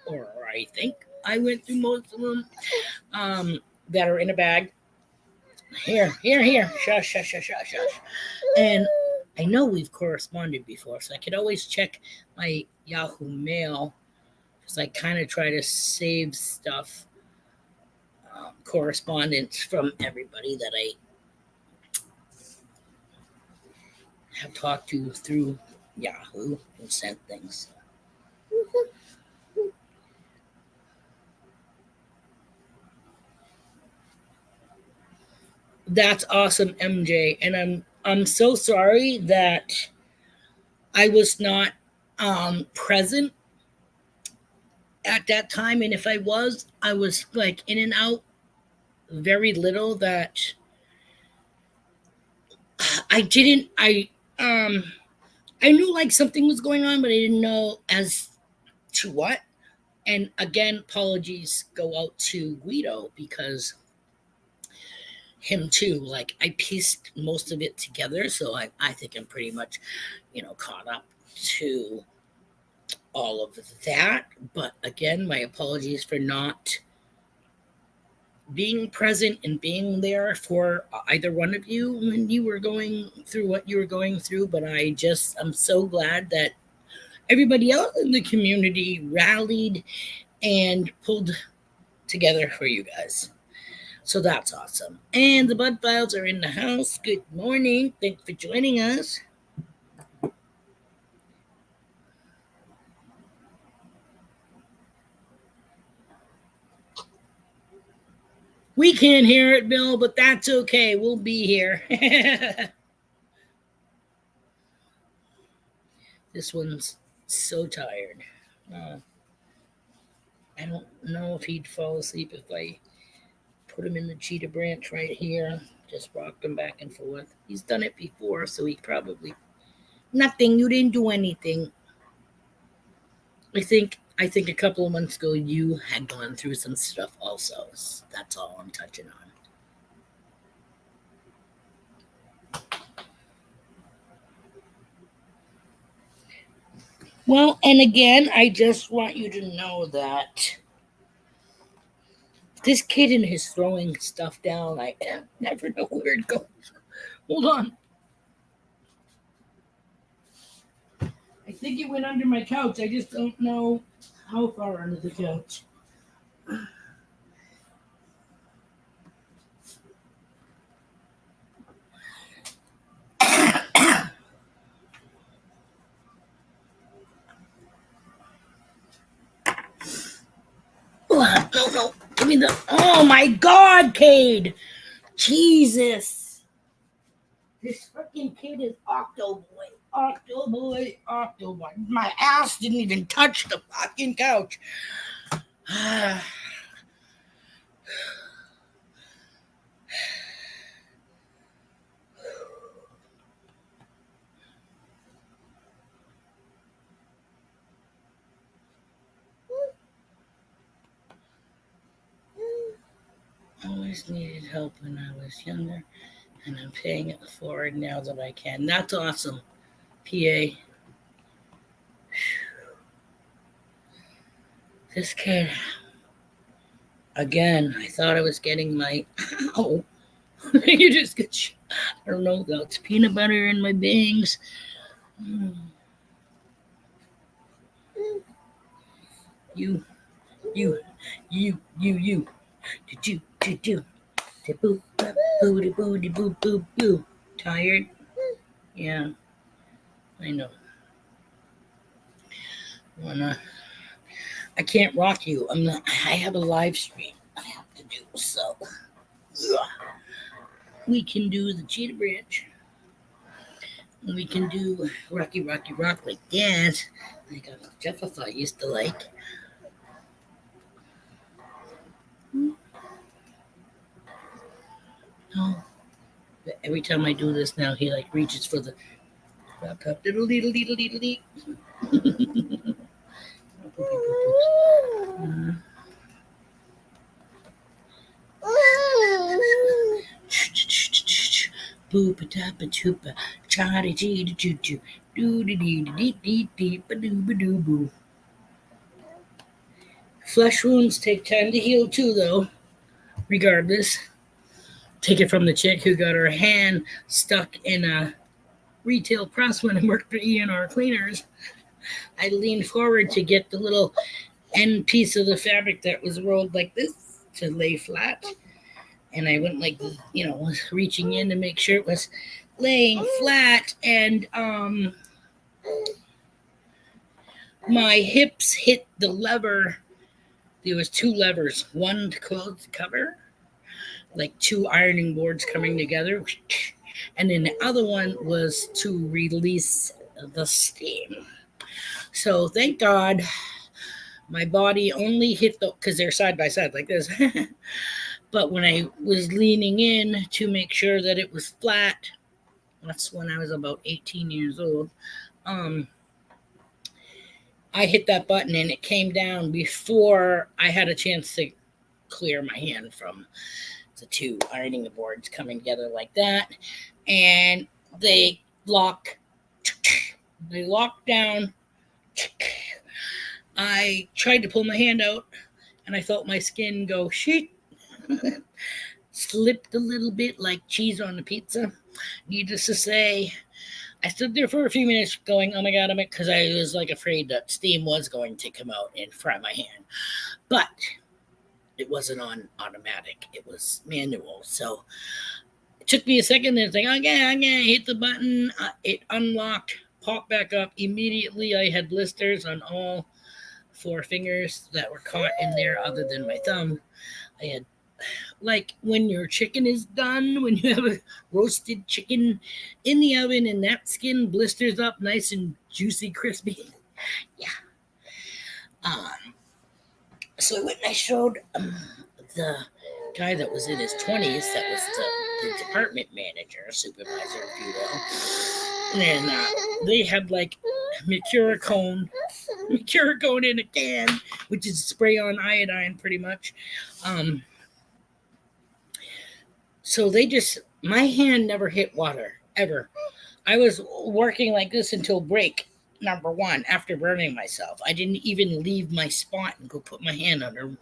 or I think I went through most of them that are in a bag. Here. Shush, shush, shush, shush, shush. And I know we've corresponded before, so I could always check my Yahoo Mail because I kind of try to save stuff, correspondence from everybody that I have talked to through Yahoo and sent things. That's awesome, MJ, and I'm so sorry that I was not present at that time, and if I was like in and out very little. That I didn't. I knew like something was going on, but I didn't know as to what. And again, apologies go out to Guido because him too. Like I pieced most of it together, so I think I'm pretty much, caught up to all of that. But again, my apologies for not being present and being there for either one of you when you were going through what you were going through. But I'm so glad that everybody else in the community rallied and pulled together for you guys. So that's awesome. And the Bud Files are in the house. Good morning. Thanks for joining us. We can't hear it, Bill, but that's okay. We'll be here. This one's so tired. I don't know if he'd fall asleep if I put him in the cheetah branch right here. Just rocked him back and forth. He's done it before, so he probably nothing. You didn't do anything. I think a couple of months ago you had gone through some stuff also. That's all I'm touching on. Well, and again, I just want you to know that this kitten is throwing stuff down. I never know where it goes. Hold on. I think it went under my couch. I just don't know how far under the couch. me the. Oh my God, Cade! Jesus! This freaking kid is Octo Boy. Octo Boy, Octo Boy. My ass didn't even touch the fucking couch. Always needed help when I was younger, and I'm paying it forward now that I can. That's awesome, PA. This kid, again, I thought I was getting my. Ow. You just get. I don't know, that's peanut butter in my bangs. You. Do. Tired? Yeah, I know. I can't rock you. I have a live stream I have to do, so we can do the cheetah branch. We can do Rocky Rock like that. Like Jeff I used to like. Oh, but every time I do this now, he like reaches for the diddle diddle diddle diddle diddle. Boopa tappa toopa, chada chee choo choo, doo dee dee dee dee dee ba doo ba doo boo. Flesh wounds take time to heal too, though. Regardless, take it from the chick who got her hand stuck in a retail press when I worked for ENR Cleaners. I leaned forward to get the little end piece of the fabric that was rolled like this to lay flat. And I went like, was reaching in to make sure it was laying flat. And my hips hit the lever. There was two levers, one to close the cover, like two ironing boards coming together. And then the other one was to release the steam. So thank God my body only hit because they're side by side like this. But when I was leaning in to make sure that it was flat, that's when I was about 18 years old, I hit that button and it came down before I had a chance to clear my hand from the two ironing the boards coming together like that. And they locked down. I tried to pull my hand out and I felt my skin go shit. Slipped a little bit like cheese on the pizza. Needless to say, I stood there for a few minutes going, oh my God, because I was like afraid that steam was going to come out and fry my hand. But it wasn't on automatic. It was manual. So it took me a second. And it's like, okay, hit the button. It unlocked, popped back up. Immediately, I had blisters on all 4 fingers that were caught in there other than my thumb. I had, like when your chicken is done, when you have a roasted chicken in the oven and that skin blisters up nice and juicy, crispy. Yeah. So I went and I showed the guy that was in his 20s, that was the department manager, supervisor, if you will. And they had like mercurocone in a can, which is spray on iodine pretty much. So my hand never hit water, ever. I was working like this until break number 1 after burning myself. I didn't even leave my spot and go put my hand under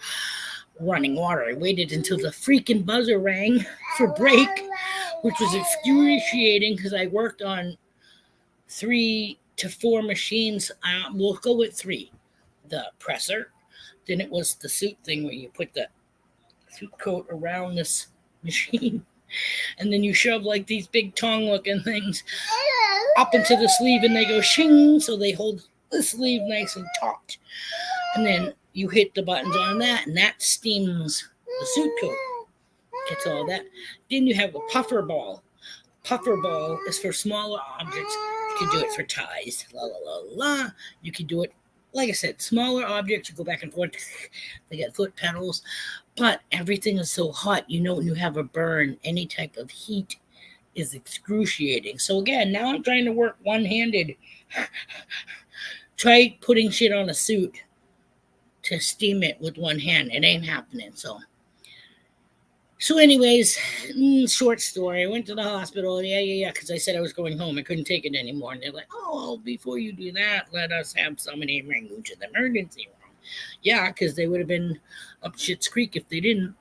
running water. I waited until the freaking buzzer rang for break, which was excruciating because I worked on 3 to 4 machines. We'll go with 3. The presser, then it was the suit thing where you put the suit coat around this machine, and then you shove like these big tongue looking things up into the sleeve and they go shing, so they hold the sleeve nice and taut, and then you hit the buttons on that and that steams the suit coat. Gets all that. Then you have a puffer ball. Puffer ball is for smaller objects. You can do it for ties. La la la la. You can do it, like I said, smaller objects. You go back and forth. They got foot pedals. But everything is so hot. You know, when you have a burn, any type of heat is excruciating. So again, now I'm trying to work one-handed. Try putting shit on a suit to steam it with one hand. It ain't happening. So anyways, short story. I went to the hospital. Yeah, because I said I was going home. I couldn't take it anymore. And they're like, oh, before you do that, let us have somebody bring you to the emergency room. Yeah, because they would have been up Schitt's Creek if they didn't.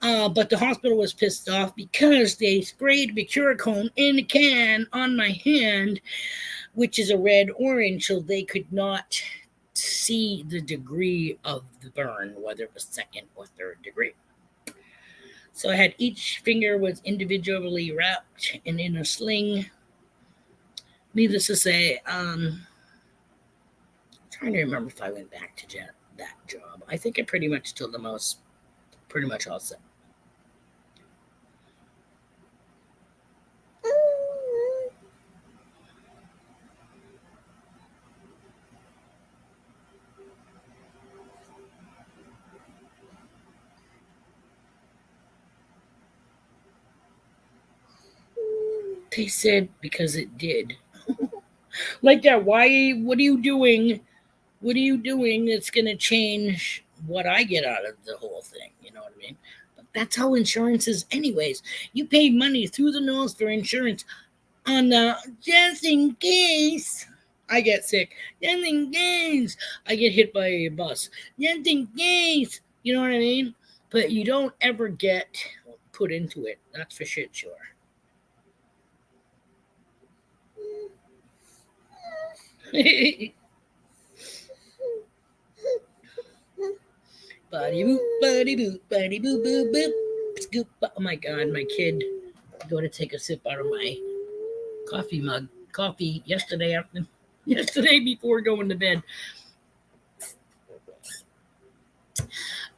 But the hospital was pissed off because they sprayed Mercurochrome in a can on my hand, which is a red-orange, so they could not see the degree of the burn, whether it was second or third degree. So I had each finger was individually wrapped and in a sling. Needless to say, I'm trying to remember if I went back to that job. I think I pretty much told them I was pretty much all set. They said because it did. Like that, why? What are you doing? What are you doing that's going to change what I get out of the whole thing? You know what I mean? But that's how insurance is, anyways. You pay money through the nose for insurance on the just in case I get sick, just in case I get hit by a bus, just in case. You know what I mean? But you don't ever get put into it. That's for shit sure. Buddy boop, buddy boop, buddy boop, boop, boop. Scoop. Oh my god, my kid go to take a sip out of my coffee mug. Coffee yesterday before going to bed.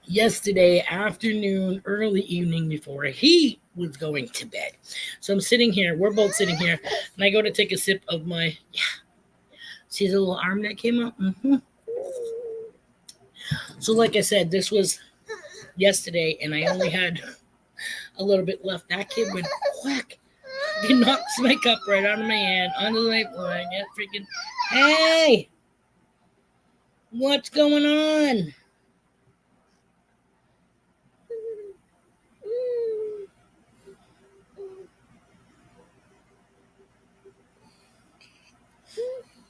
Yesterday afternoon, early evening before he was going to bed. So I'm sitting here, we're both sitting here, and I go to take a sip of my, see the little arm that came up? Mm-hmm. So like I said, this was yesterday, and I only had a little bit left. That kid went whack. He knocks my cup right out of my hand, onto the line. Yeah, freaking, hey! What's going on?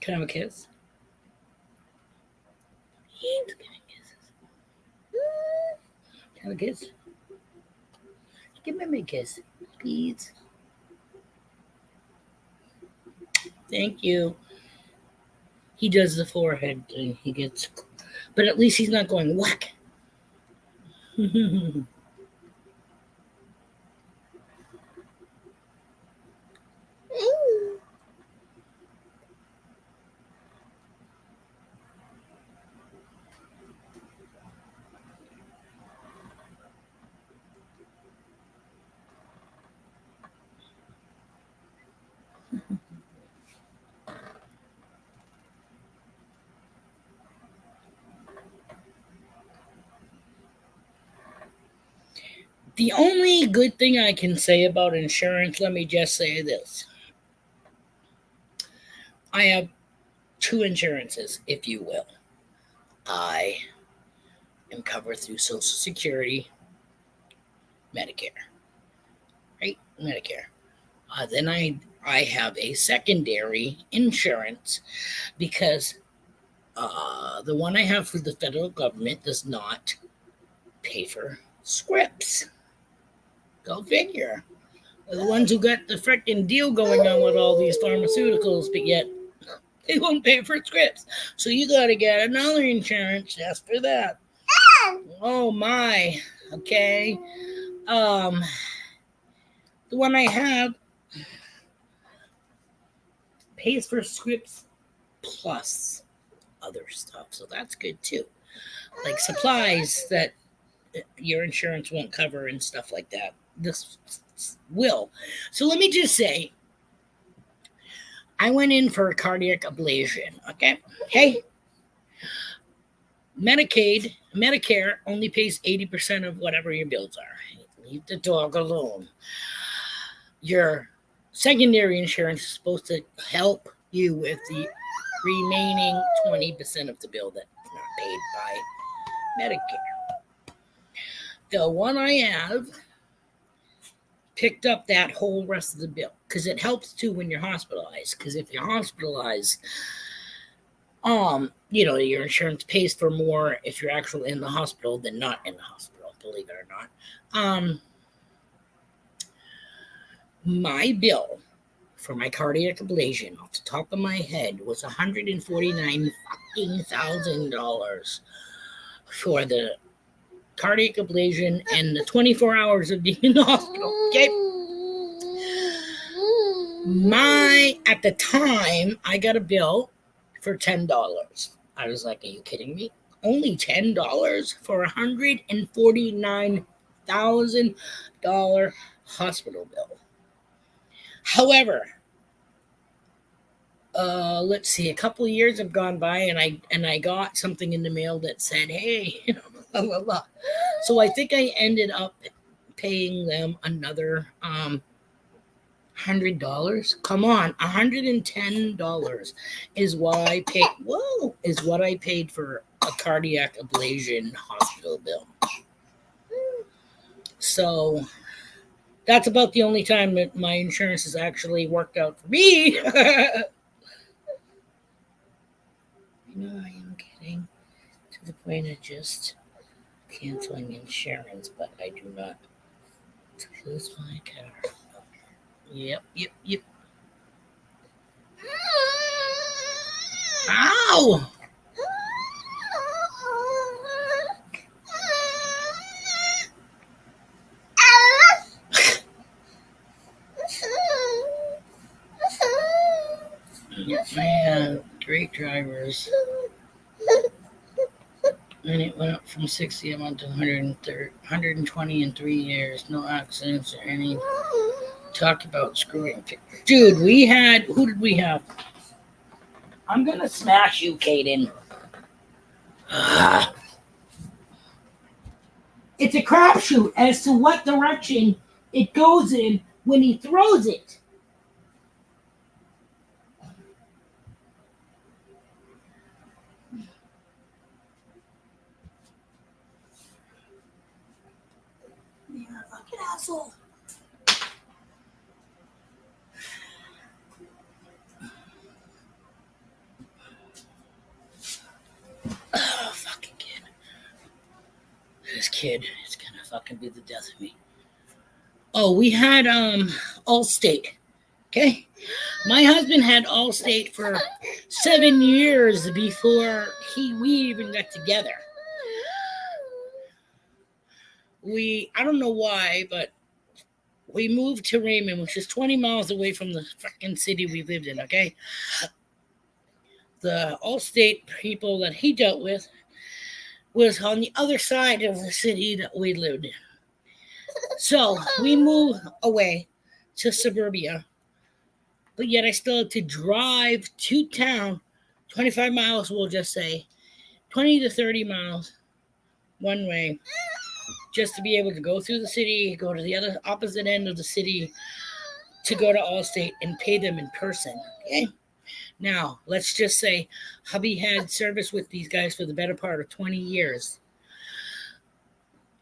Can I have a kiss? He's giving kisses. Can I have a kiss? Give me a kiss, please. Thank you. He does the forehead thing. He gets, but at least he's not going whack. The only good thing I can say about insurance, let me just say this. I have two insurances, if you will. I am covered through Social Security, Medicare. Right? Medicare. Then I have a secondary insurance because the one I have for the federal government does not pay for scripts. Go figure. They're the ones who got the freaking deal going on with all these pharmaceuticals, but yet they won't pay for scripts. So you got to get another insurance just for that. Oh my. Okay. The one I have pays for scripts plus other stuff. So that's good too. Like supplies that your insurance won't cover and stuff like that. This will. So let me just say, I went in for a cardiac ablation. Okay. Hey, Medicare only pays 80% of whatever your bills are. Leave the dog alone. Your secondary insurance is supposed to help you with the remaining 20% of the bill that's not paid by Medicare. The one I have picked up that whole rest of the bill because it helps too when you're hospitalized. Because if you're hospitalized, your insurance pays for more if you're actually in the hospital than not in the hospital, believe it or not. My bill for my cardiac ablation off the top of my head was $149,000 for the cardiac ablation and the 24 hours of being in the hospital. Okay. At the time, I got a bill for $10. I was like, are you kidding me? Only $10 for a $149,000 hospital bill. However, let's see, a couple of years have gone by, and I got something in the mail that said, hey, blah, blah, blah. So I think I ended up paying them another $100. Come on, $110 is what I paid. Whoa, is what I paid for a cardiac ablation hospital bill. So that's about the only time that my insurance has actually worked out for me. No, I am kidding. To the point of just canceling insurance, but I do not lose my car. Yep. Ow! Man, great drivers. And it went up from 60 a month to 120 in 3 years. No accidents or any. Talk about screwing. Dude, who did we have? I'm going to smash you, Caden. It's a crapshoot as to what direction it goes in when he throws it. Yeah, fucking asshole. Oh, fucking kid. This kid is gonna fucking be the death of me. Oh, we had Allstate. Okay. My husband had Allstate for 7 years before we even got together. I don't know why, but we moved to Raymond, which is 20 miles away from the fucking city we lived in, okay? The Allstate people that he dealt with was on the other side of the city that we lived in. So we moved away to suburbia, but yet I still had to drive to town 25 miles, we'll just say, 20 to 30 miles one way, just to be able to go through the city, go to the other opposite end of the city to go to Allstate and pay them in person. Okay. Now, let's just say hubby had service with these guys for the better part of 20 years.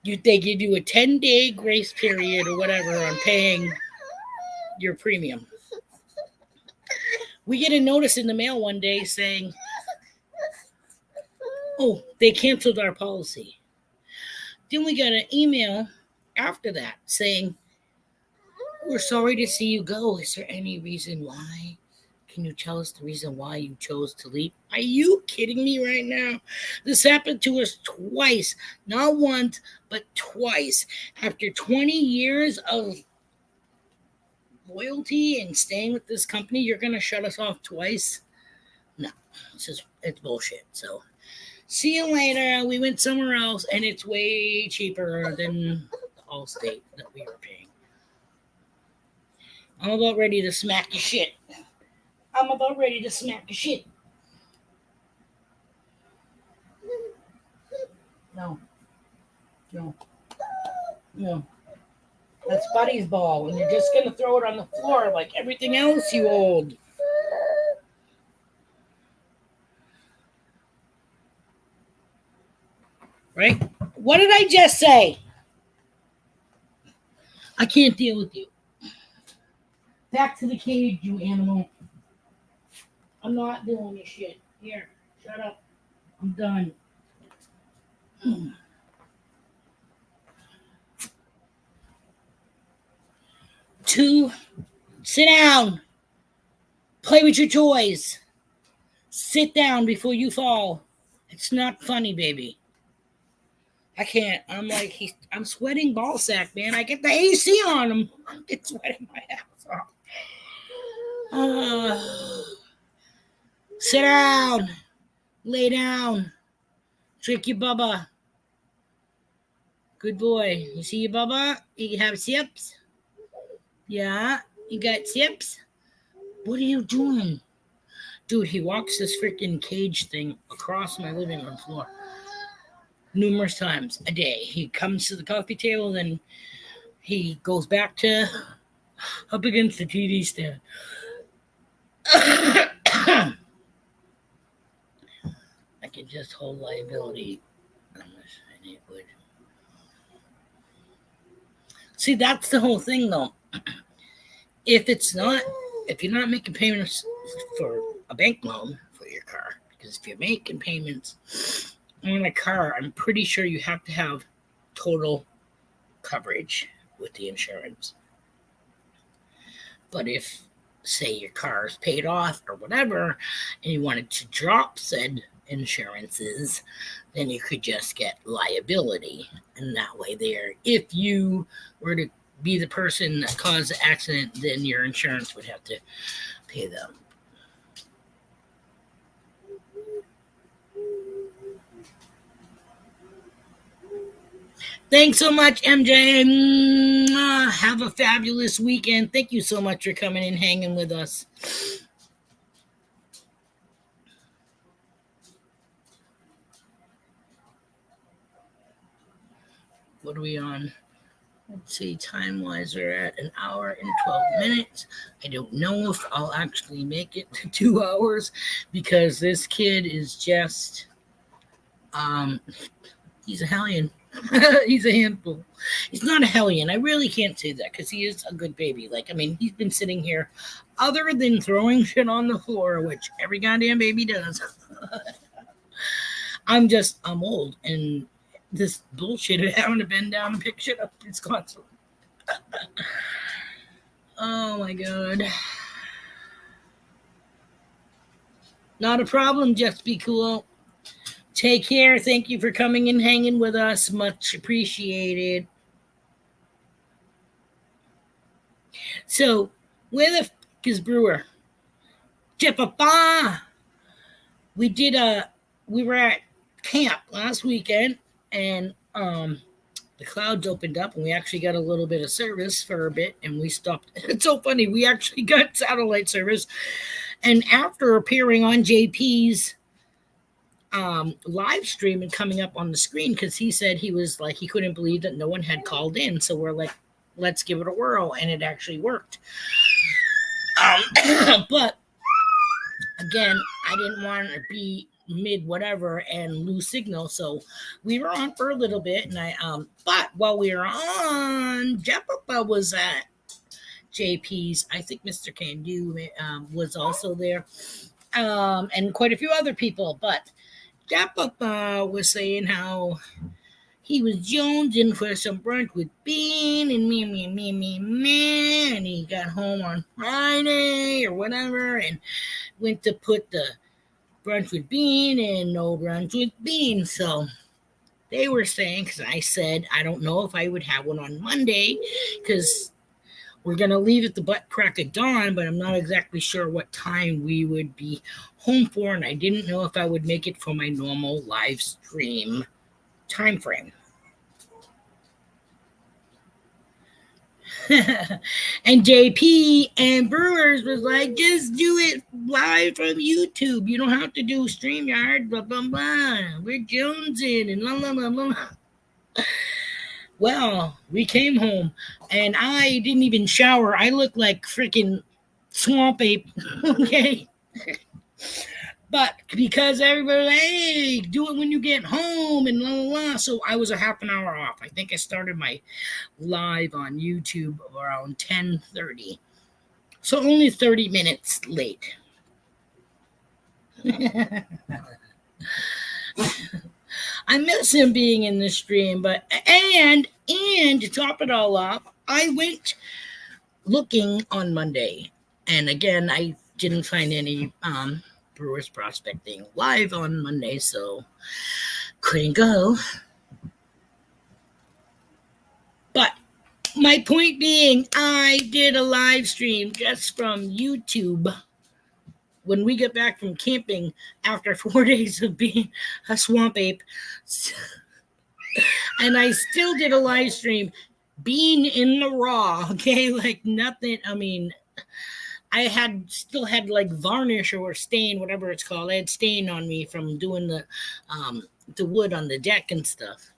They give you a 10-day grace period or whatever on paying your premium. We get a notice in the mail one day saying, oh, they canceled our policy. Then we got an email after that saying, we're sorry to see you go. Is there any reason why? Can you tell us the reason why you chose to leave? Are you kidding me right now? This happened to us twice. Not once, but twice. After 20 years of loyalty and staying with this company, you're going to shut us off twice? No, it's bullshit. So See you later. We went somewhere else, and it's way cheaper than the Allstate that we were paying. I'm about ready to smack your shit. I'm about ready to smack your shit. No. No. No. That's Buddy's ball, and you're just going to throw it on the floor like everything else you hold. Right? What did I just say? I can't deal with you. Back to the cage, you animal. I'm not doing this shit. Here, shut up. I'm done. Two, sit down. Play with your toys. Sit down before you fall. It's not funny, baby. I can't. I'm like, I'm sweating ball sack, man. I get the AC on him. It's sweating my ass off. Sit down. Lay down. Drink your bubba. Good boy. You see your bubba? You have sips? Yeah? You got sips? What are you doing? Dude, he walks this freaking cage thing across my living room floor numerous times a day. He comes to the coffee table, then he goes back to up against the TV stand. I can just hold liability. It would. See, that's the whole thing, though. If you're not making payments for a bank loan for your car, because if you're making payments on a car, I'm pretty sure you have to have total coverage with the insurance. But if, say, your car is paid off or whatever, and you wanted to drop said insurances, then you could just get liability. And that way there, if you were to be the person that caused the accident, then your insurance would have to pay them. Thanks so much, MJ. Have a fabulous weekend. Thank you so much for coming and hanging with us. What are we on? Let's see, time-wise, we're at 1 hour and 12 minutes. I don't know if I'll actually make it to 2 hours because this kid is just, he's a hellion. He's a handful. He's not a hellion. I really can't say that because he is a good baby. Like, I mean, he's been sitting here other than throwing shit on the floor, which every goddamn baby does. I'm old, and this bullshit of having to bend down and pick shit up is constant. Oh my god. Not a problem, just be cool. Take care. Thank you for coming and hanging with us. Much appreciated. So, where the f is Brewer? Jeff-a-fa! We were at camp last weekend, and the clouds opened up, and we actually got a little bit of service for a bit, and we stopped. It's so funny. We actually got satellite service, and after appearing on JP's live stream and coming up on the screen, because he said he was like, he couldn't believe that no one had called in, so we're like, let's give it a whirl, and it actually worked. But again, I didn't want to be mid whatever and lose signal, so we were on for a little bit, and but while we were on, Jeff-a-fa was at JP's. I think Mr. Candu was also there, and quite a few other people, but Jeff-a-fa was saying how he was jonesing for some brunch with Bean and me, and he got home on Friday or whatever and went to put the brunch with Bean and no brunch with Bean. So they were saying, because I said I don't know if I would have one on Monday, because We're going to leave at the butt crack of dawn, but I'm not exactly sure what time we would be home for, and I didn't know if I would make it for my normal live stream time frame. And JP and Brewers was like, just do it live from YouTube. You don't have to do StreamYard, blah, blah, blah. We're jonesing and blah, blah, blah, blah. Well, we came home and I didn't even shower. I looked like freaking swamp ape. Okay. But because everybody, hey, do it when you get home and blah, blah, blah. So I was a half an hour off. I think I started my live on YouTube around 10:30. So only 30 minutes late. I miss him being in the stream, but and to top it all off, I went looking on Monday. And again, I didn't find any Brewers prospecting live on Monday, so couldn't go. But my point being, I did a live stream just from YouTube when we get back from camping after 4 days of being a swamp ape. And I still did a live stream being in the raw, okay? Like nothing, I mean, I still had like varnish or stain, whatever it's called. I had stain on me from doing the wood on the deck and stuff.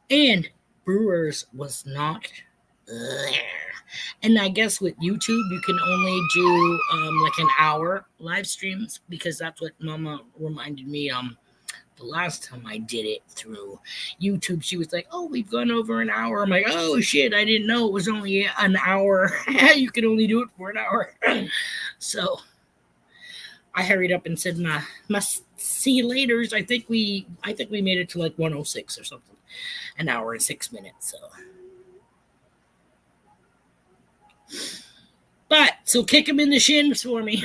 And Brewers was not there. And I guess with YouTube, you can only do like an hour live streams because that's what Mama reminded me the last time I did it through YouTube. She was like, oh, we've gone over an hour. I'm like, oh, shit, I didn't know it was only an hour. You can only do it for an hour. So I hurried up and said, must see you later. I think we made it to like 106 or something. An hour and 6 minutes. So. But, so kick him in the shins for me.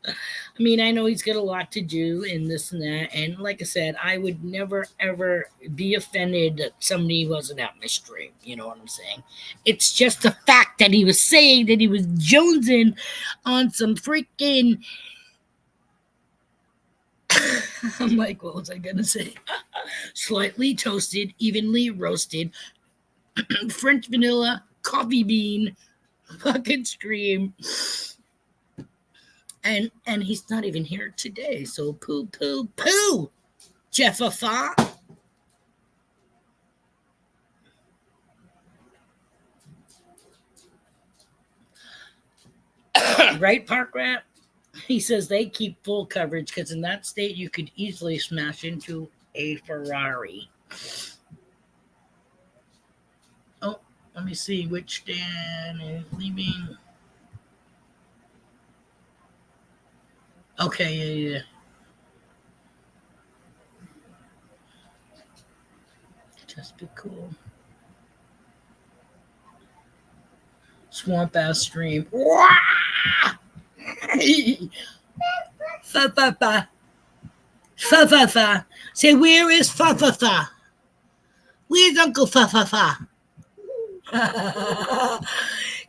I mean, I know he's got a lot to do and this and that. And like I said, I would never, ever be offended that somebody wasn't at my stream. You know what I'm saying? It's just the fact that he was saying that he was jonesing on some freaking... I'm like, what was I going to say? Slightly toasted, evenly roasted, French vanilla, coffee bean, fucking stream. And he's not even here today, so poo. Jeff Afah. Right, Park Rat? He says they keep full coverage because in that state you could easily smash into a Ferrari. Oh, let me see which Dan is leaving. Okay, yeah. Just be cool. Swamp ass stream. Fa. Say, where is Fa? Where's Uncle Fa?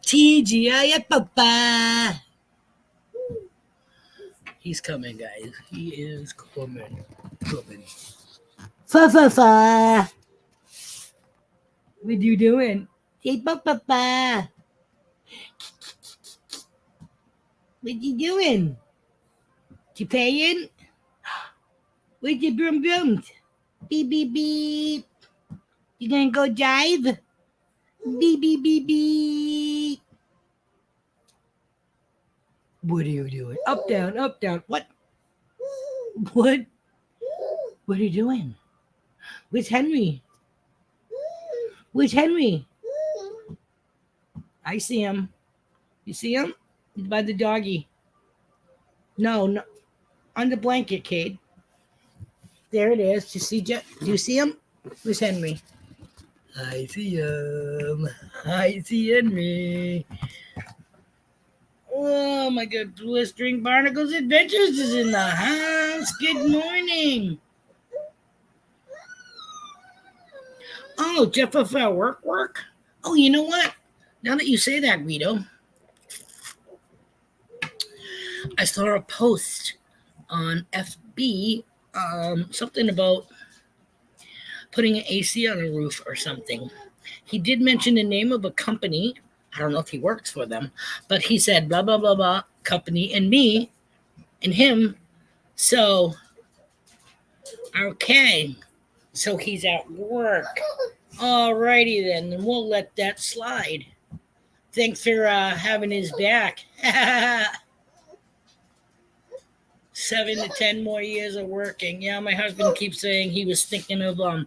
T.G.I.F, Papa. He's coming, guys. He is coming. Fa. What you doing? Say, Papa. What you doing? You paying? Where's your broom? Beep. You gonna go jive? Beep. What are you doing? Up, down. What? What are you doing? Where's Henry? I see him. You see him? He's by the doggy. No. On the blanket, Cade. There it is. Do you see him? Where's Henry? I see him. I see Henry. Oh my God. Blistering Barnacles Adventures is in the house. Good morning. Oh, Jeff of work? Oh, you know what? Now that you say that, Guido, I saw a post on FB, something about putting an AC on a roof or something. He did mention the name of a company. I don't know if he works for them, but he said blah blah blah blah company and me and him. So okay, so he's at work. Alrighty then, and we'll let that slide. Thanks for having his back. 7 to 10 more years of working. Yeah, my husband keeps saying he was thinking of an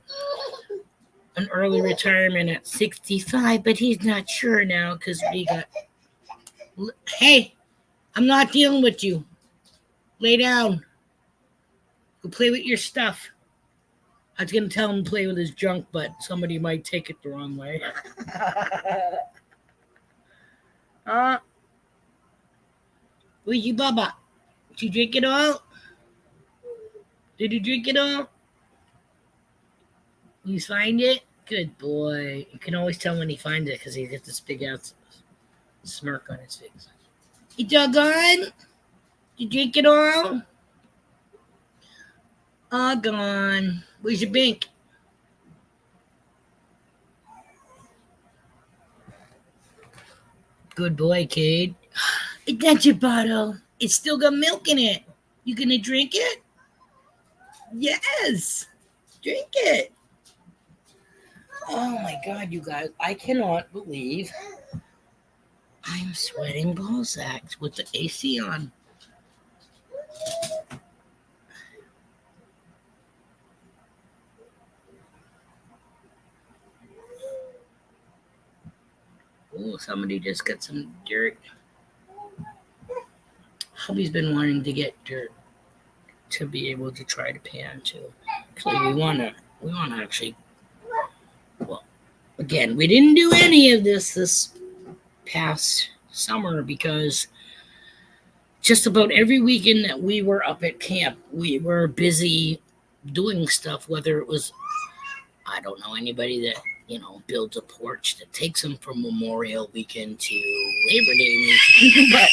early retirement at 65, but he's not sure now because we got. Hey, I'm not dealing with you. Lay down. Go play with your stuff. I was gonna tell him to play with his junk, but somebody might take it the wrong way. uh, where's your baba? Did you drink it all? Did you drink it all? You find it? Good boy. You can always tell when he finds it because he gets this big ass smirk on his face. You doggone? You drink it all? All gone. Where's your bink? Good boy, kid. That's your bottle. It's still got milk in it. You gonna drink it? Yes. Drink it. Oh my god, you guys. I cannot believe I'm sweating ball sacks with the AC on. Oh, somebody just got some dirt. Hubby's been wanting to get dirt to be able to try to pan too. Actually, we wanna actually. Well, again, we didn't do any of this past summer because just about every weekend that we were up at camp, we were busy doing stuff. Whether it was, I don't know anybody that builds a porch that takes them from Memorial Weekend to Labor Day weekend, but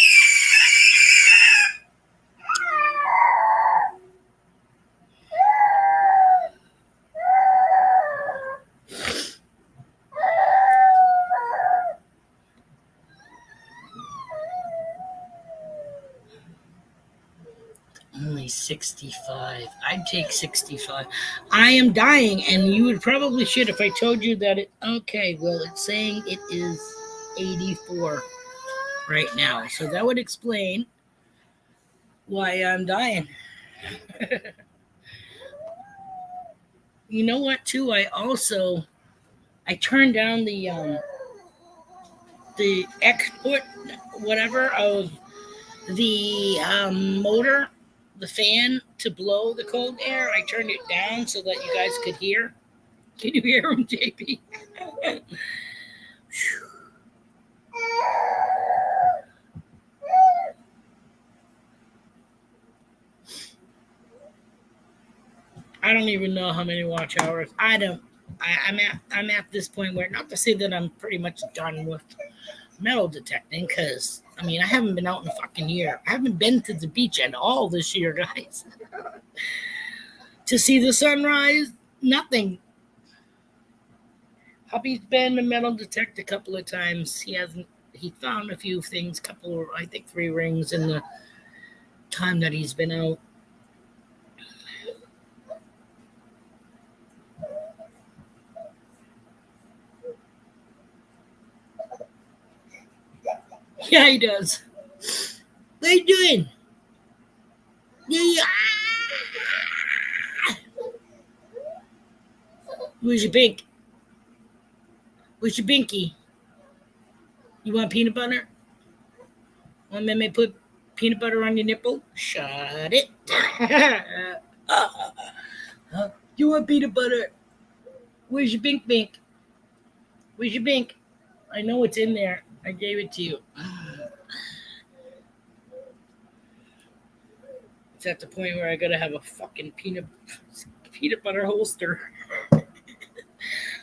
only 65. I'd take 65. I am dying, and you would probably should if I told you that it. Okay, well, it's saying it is 84 right now, so that would explain why I'm dying. You know what? Too, I turned down the export whatever of the motor, the fan to blow the cold air. I turned it down so that you guys could hear. Can you hear him, JP? I don't even know how many watch hours. I don't. I'm at this point where, not to say that I'm pretty much done with metal detecting, because I mean I haven't been out in a fucking year. I haven't been to the beach at all this year, guys. To see the sunrise, nothing. Hubby's been to metal detect a couple of times. He hasn't. He found a few things, I think 3 rings in the time that he's been out. Yeah, he does. What are you doing? Yeah. Where's your bink? Where's your binky? You want peanut butter? Want me to put peanut butter on your nipple? Shut it. You want peanut butter? Where's your bink bink? Where's your bink? I know it's in there. I gave it to you. It's at the point where I gotta have a fucking peanut butter holster.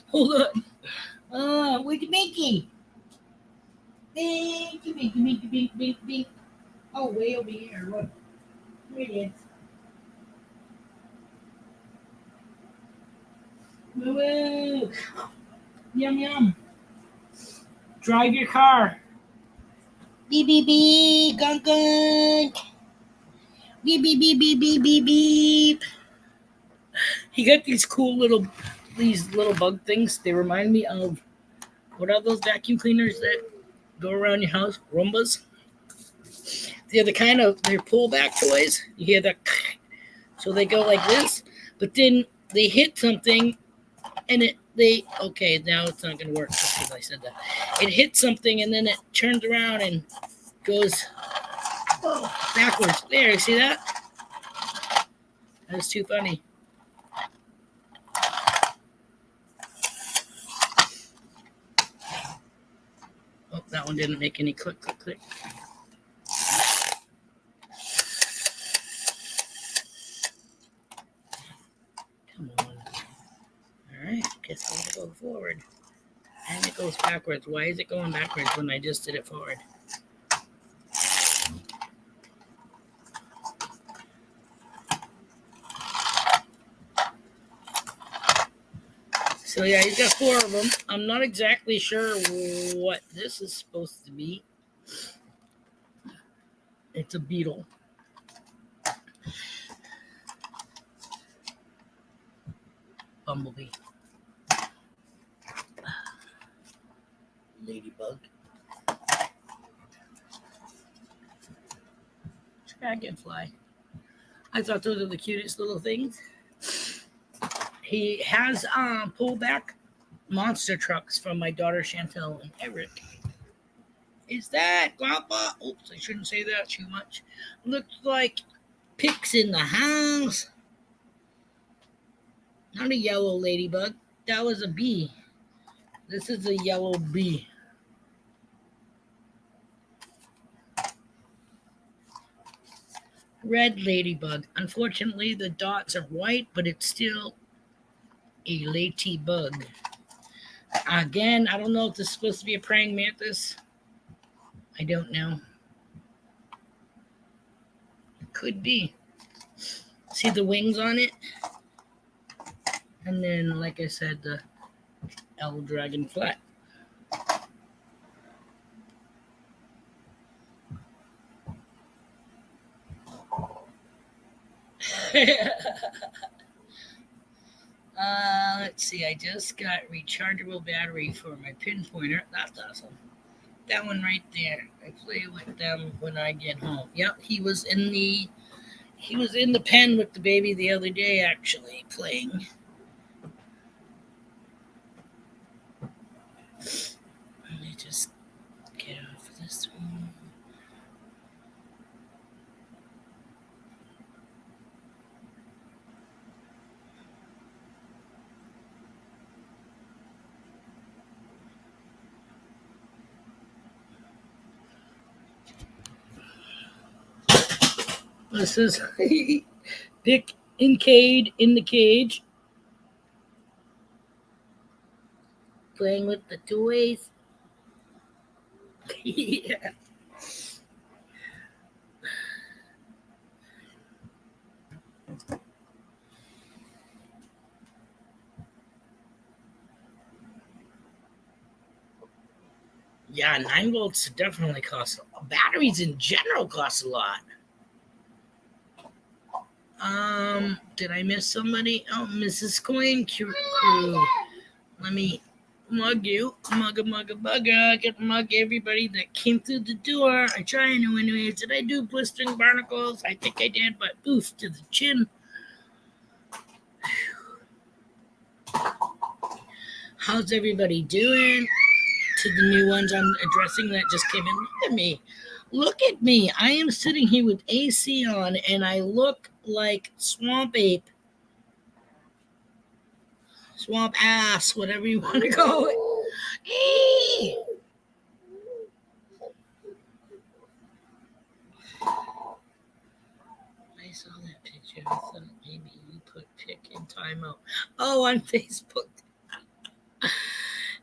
Hold on. Where's your binky? Beep, beep, beep, beep, beep, beep. Oh, way over here. Look. Here it is. Woo! Yum, yum. Drive your car. Beep, beep, beep. Gunk, gunk. Beep, beep, beep, beep, beep, beep, beep. He got these little bug things. They remind me of, what are those vacuum cleaners that go around your house? Roombas. They're the kind of, they're pull back toys. You hear that? So they go like this, but then they hit something, and okay, now it's not going to work because I said that. It hits something, and then it turns around and goes backwards. There, you see that? That's too funny. Oh, that one didn't make any click, click, click. Come on. All right, guess I'm going to go forward. And it goes backwards. Why is it going backwards when I just did it forward? So yeah, he's got 4 of them. I'm not exactly sure what this is supposed to be. It's a beetle. Bumblebee. Ladybug. Dragonfly. I thought those are the cutest little things. He has pullback monster trucks from my daughter Chantel and Eric. Is that Grandpa? Oops, I shouldn't say that too much. Looks like pigs in the house. Not a yellow ladybug. That was a bee. This is a yellow bee. Red ladybug. Unfortunately, the dots are white, but it's still a ladybug. Again, I don't know if this is supposed to be a praying mantis. I don't know. It could be. See the wings on it? And then, like I said, the L dragonfly. Let's see. I just got rechargeable battery for my pinpointer. That's awesome. That one right there. I play with them when I get home. Yep, he was in the pen with the baby the other day, actually playing. Let me just get off this one. This is Pick and Cade in the cage, playing with the toys. Yeah. Yeah, 9 volts definitely cost. Batteries in general cost a lot. Did I miss somebody? Oh, Mrs. Coin Crew. Let me mug you. Mugga, mugga, bugga. I get mug everybody that came through the door. I try anyways. Did I do blistering barnacles? I think I did, but oof to the chin. How's everybody doing? To the new ones I'm addressing that just came in. Look at me. Look at me. I am sitting here with AC on and I look like Swamp Ape. Swamp ass, whatever you want to go. Eee! I saw that picture. I thought maybe you put pick in timeout. Oh, on Facebook.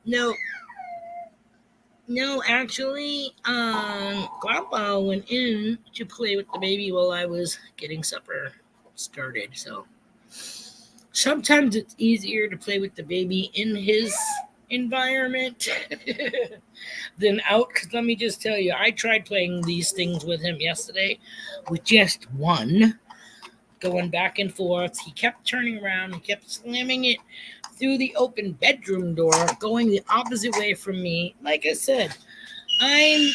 No. No, actually, Grandpa went in to play with the baby while I was getting supper started. So sometimes it's easier to play with the baby in his environment than out. Because let me just tell you, I tried playing these things with him yesterday with just one, going back and forth. He kept turning around and kept slamming it through the open bedroom door, going the opposite way from me. Like I said, I'm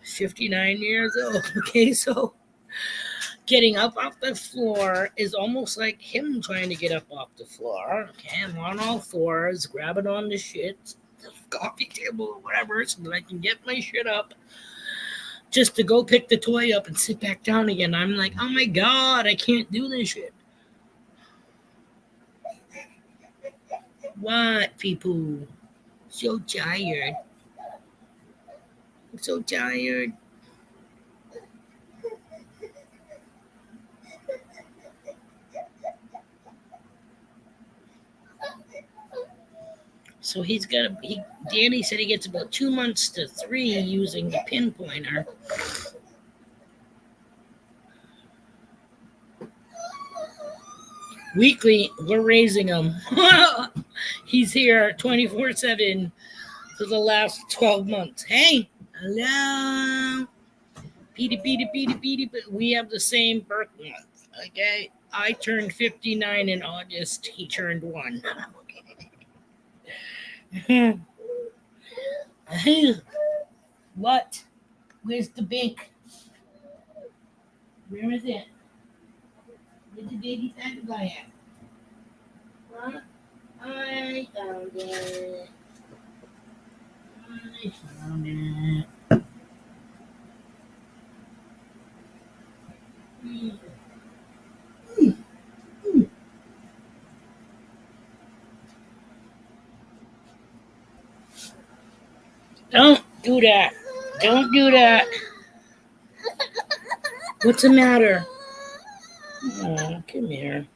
59 years old. Okay, so getting up off the floor is almost like him trying to get up off the floor. Okay, I'm on all fours, grabbing on the shit, the coffee table or whatever, so that I can get my shit up just to go pick the toy up and sit back down again. I'm like, oh my god, I can't do this shit. What, people? So tired. I'm so tired. So Danny said he gets about 2 months to 3 using the pinpointer. Weekly, we're raising him. He's here 24/7 for the last 12 months. Hey, hello. Petey, Petey, Petey, Petey. We have the same birth month. Okay. I turned 59 in August. He turned 1. What? Where's the bank? Where is it? Where's the baby Santa guy at? Huh? I found it. I found it. Hmm. Don't do that. Don't do that. What's the matter? Oh, come here.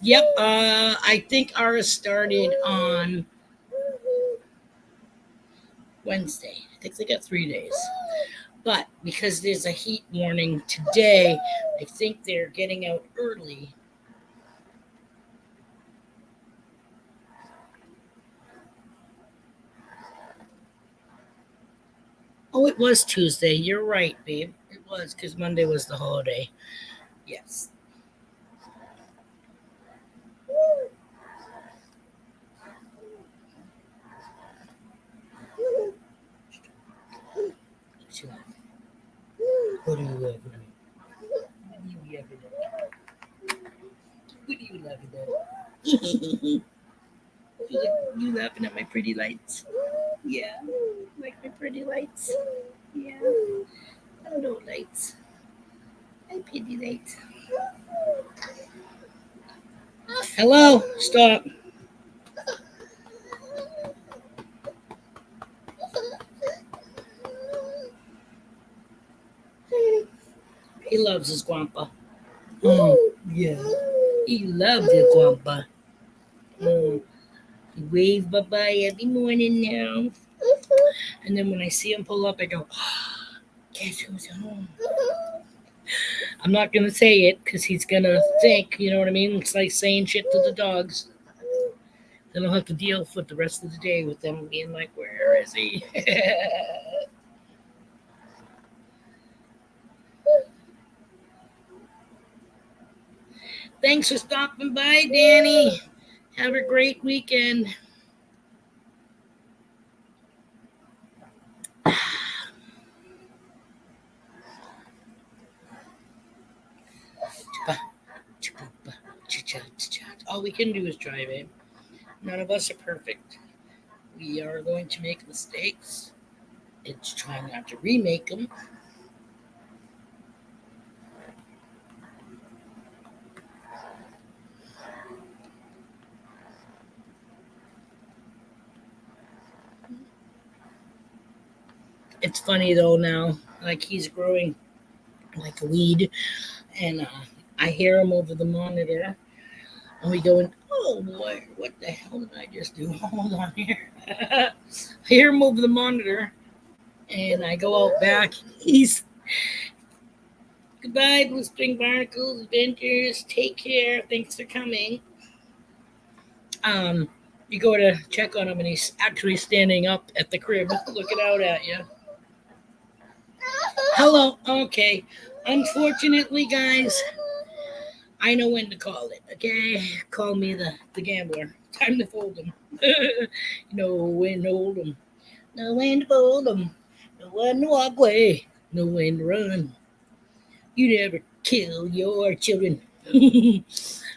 Yep. I think ours started on Wednesday. I think they got 3 days. But because there's a heat warning today, I think they're getting out early. Oh, it was Tuesday. You're right, babe. It was because Monday was the holiday. Yes. What are you laughing at? What are you laughing at? What are you laughing at? You laughing at my pretty lights? Yeah. Like my pretty lights? Yeah. Hello, lights. My pretty lights. Hello. Stop. He loves his grandpa. Oh, yeah. He loves his grandpa. Oh, he waves bye-bye every morning now. And then when I see him pull up, I go, guess who's home? I'm not going to say it because he's going to think, you know what I mean? It's like saying shit to the dogs. Then I'll have to deal with the rest of the day with them being like, where is he? Thanks for stopping by, Danny. Have a great weekend. All we can do is drive it. None of us are perfect. We are going to make mistakes. It's trying not to remake them. It's funny though now, like he's growing like a weed, and I hear him over the monitor, and we go in. Oh boy, what the hell did I just do? Hold on here. I hear him over the monitor, and I go out back. He's goodbye, Blue Spring Barnacles, Adventures. Take care. Thanks for coming. You go to check on him, and he's actually standing up at the crib, looking out at you. Hello. Okay. Unfortunately, guys, I know when to call it. Okay, call me the gambler. Time to fold them. Know when to hold them. Know when to fold them. Know when to walk away. Know when to run. You never kill your children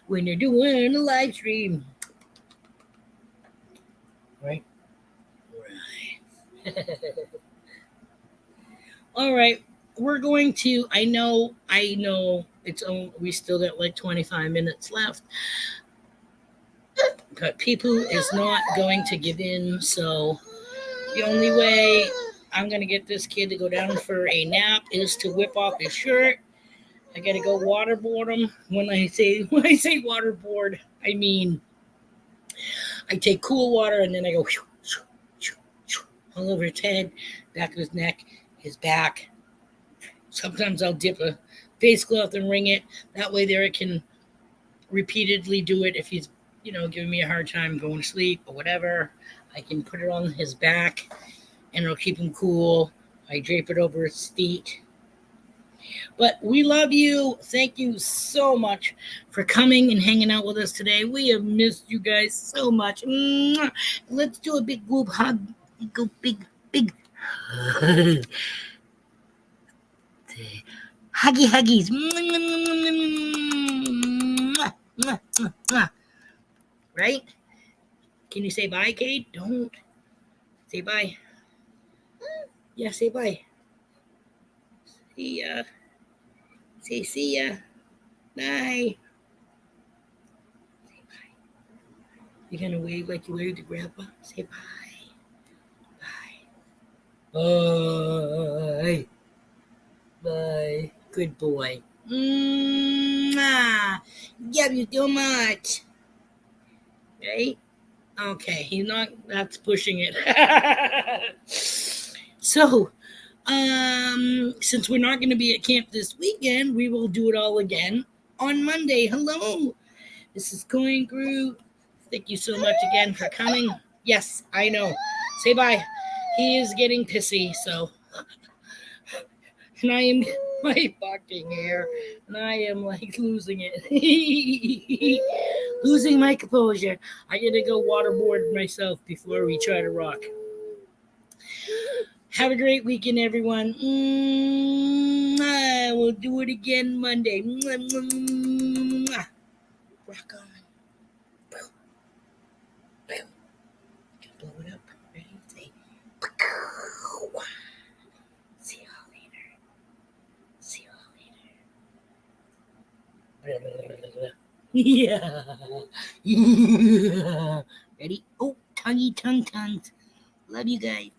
when they're doing a live stream. Right? Right. All right. We're going to, I know, we still got like 25 minutes left. But people is not going to give in. So the only way I'm going to get this kid to go down for a nap is to whip off his shirt. I got to go waterboard him. When I say waterboard, I mean I take cool water and then I go all over his head, back of his neck, his back. Sometimes I'll dip a face cloth and wring it. That way there it can repeatedly do it if he's, giving me a hard time going to sleep or whatever. I can put it on his back and it'll keep him cool. I drape it over his feet. But we love you. Thank you so much for coming and hanging out with us today. We have missed you guys so much. Let's do a big group hug. Go big huggies. Right? Can you say bye, Kate? Don't. Say bye. Yeah, say bye. See ya. Say see ya. Bye. Say bye. You gonna wave like you waved to Grandpa? Say bye. Bye. Bye. Good boy. Love you so much. Right? Okay, that's pushing it. So, since we're not going to be at camp this weekend, we will do it all again on Monday. Hello, this is Coin Groot. Thank you so much again for coming. Yes, I know. Say bye. He is getting pissy, so. And I am my fucking hair, and I am like losing it. Losing my composure. I gotta go waterboard myself before we try to rock. Have a great weekend, everyone. We'll do it again Monday. Rock on. Blow it up. Ready? Say. See y'all later. Yeah. Ready? Oh, tongues. Love you guys.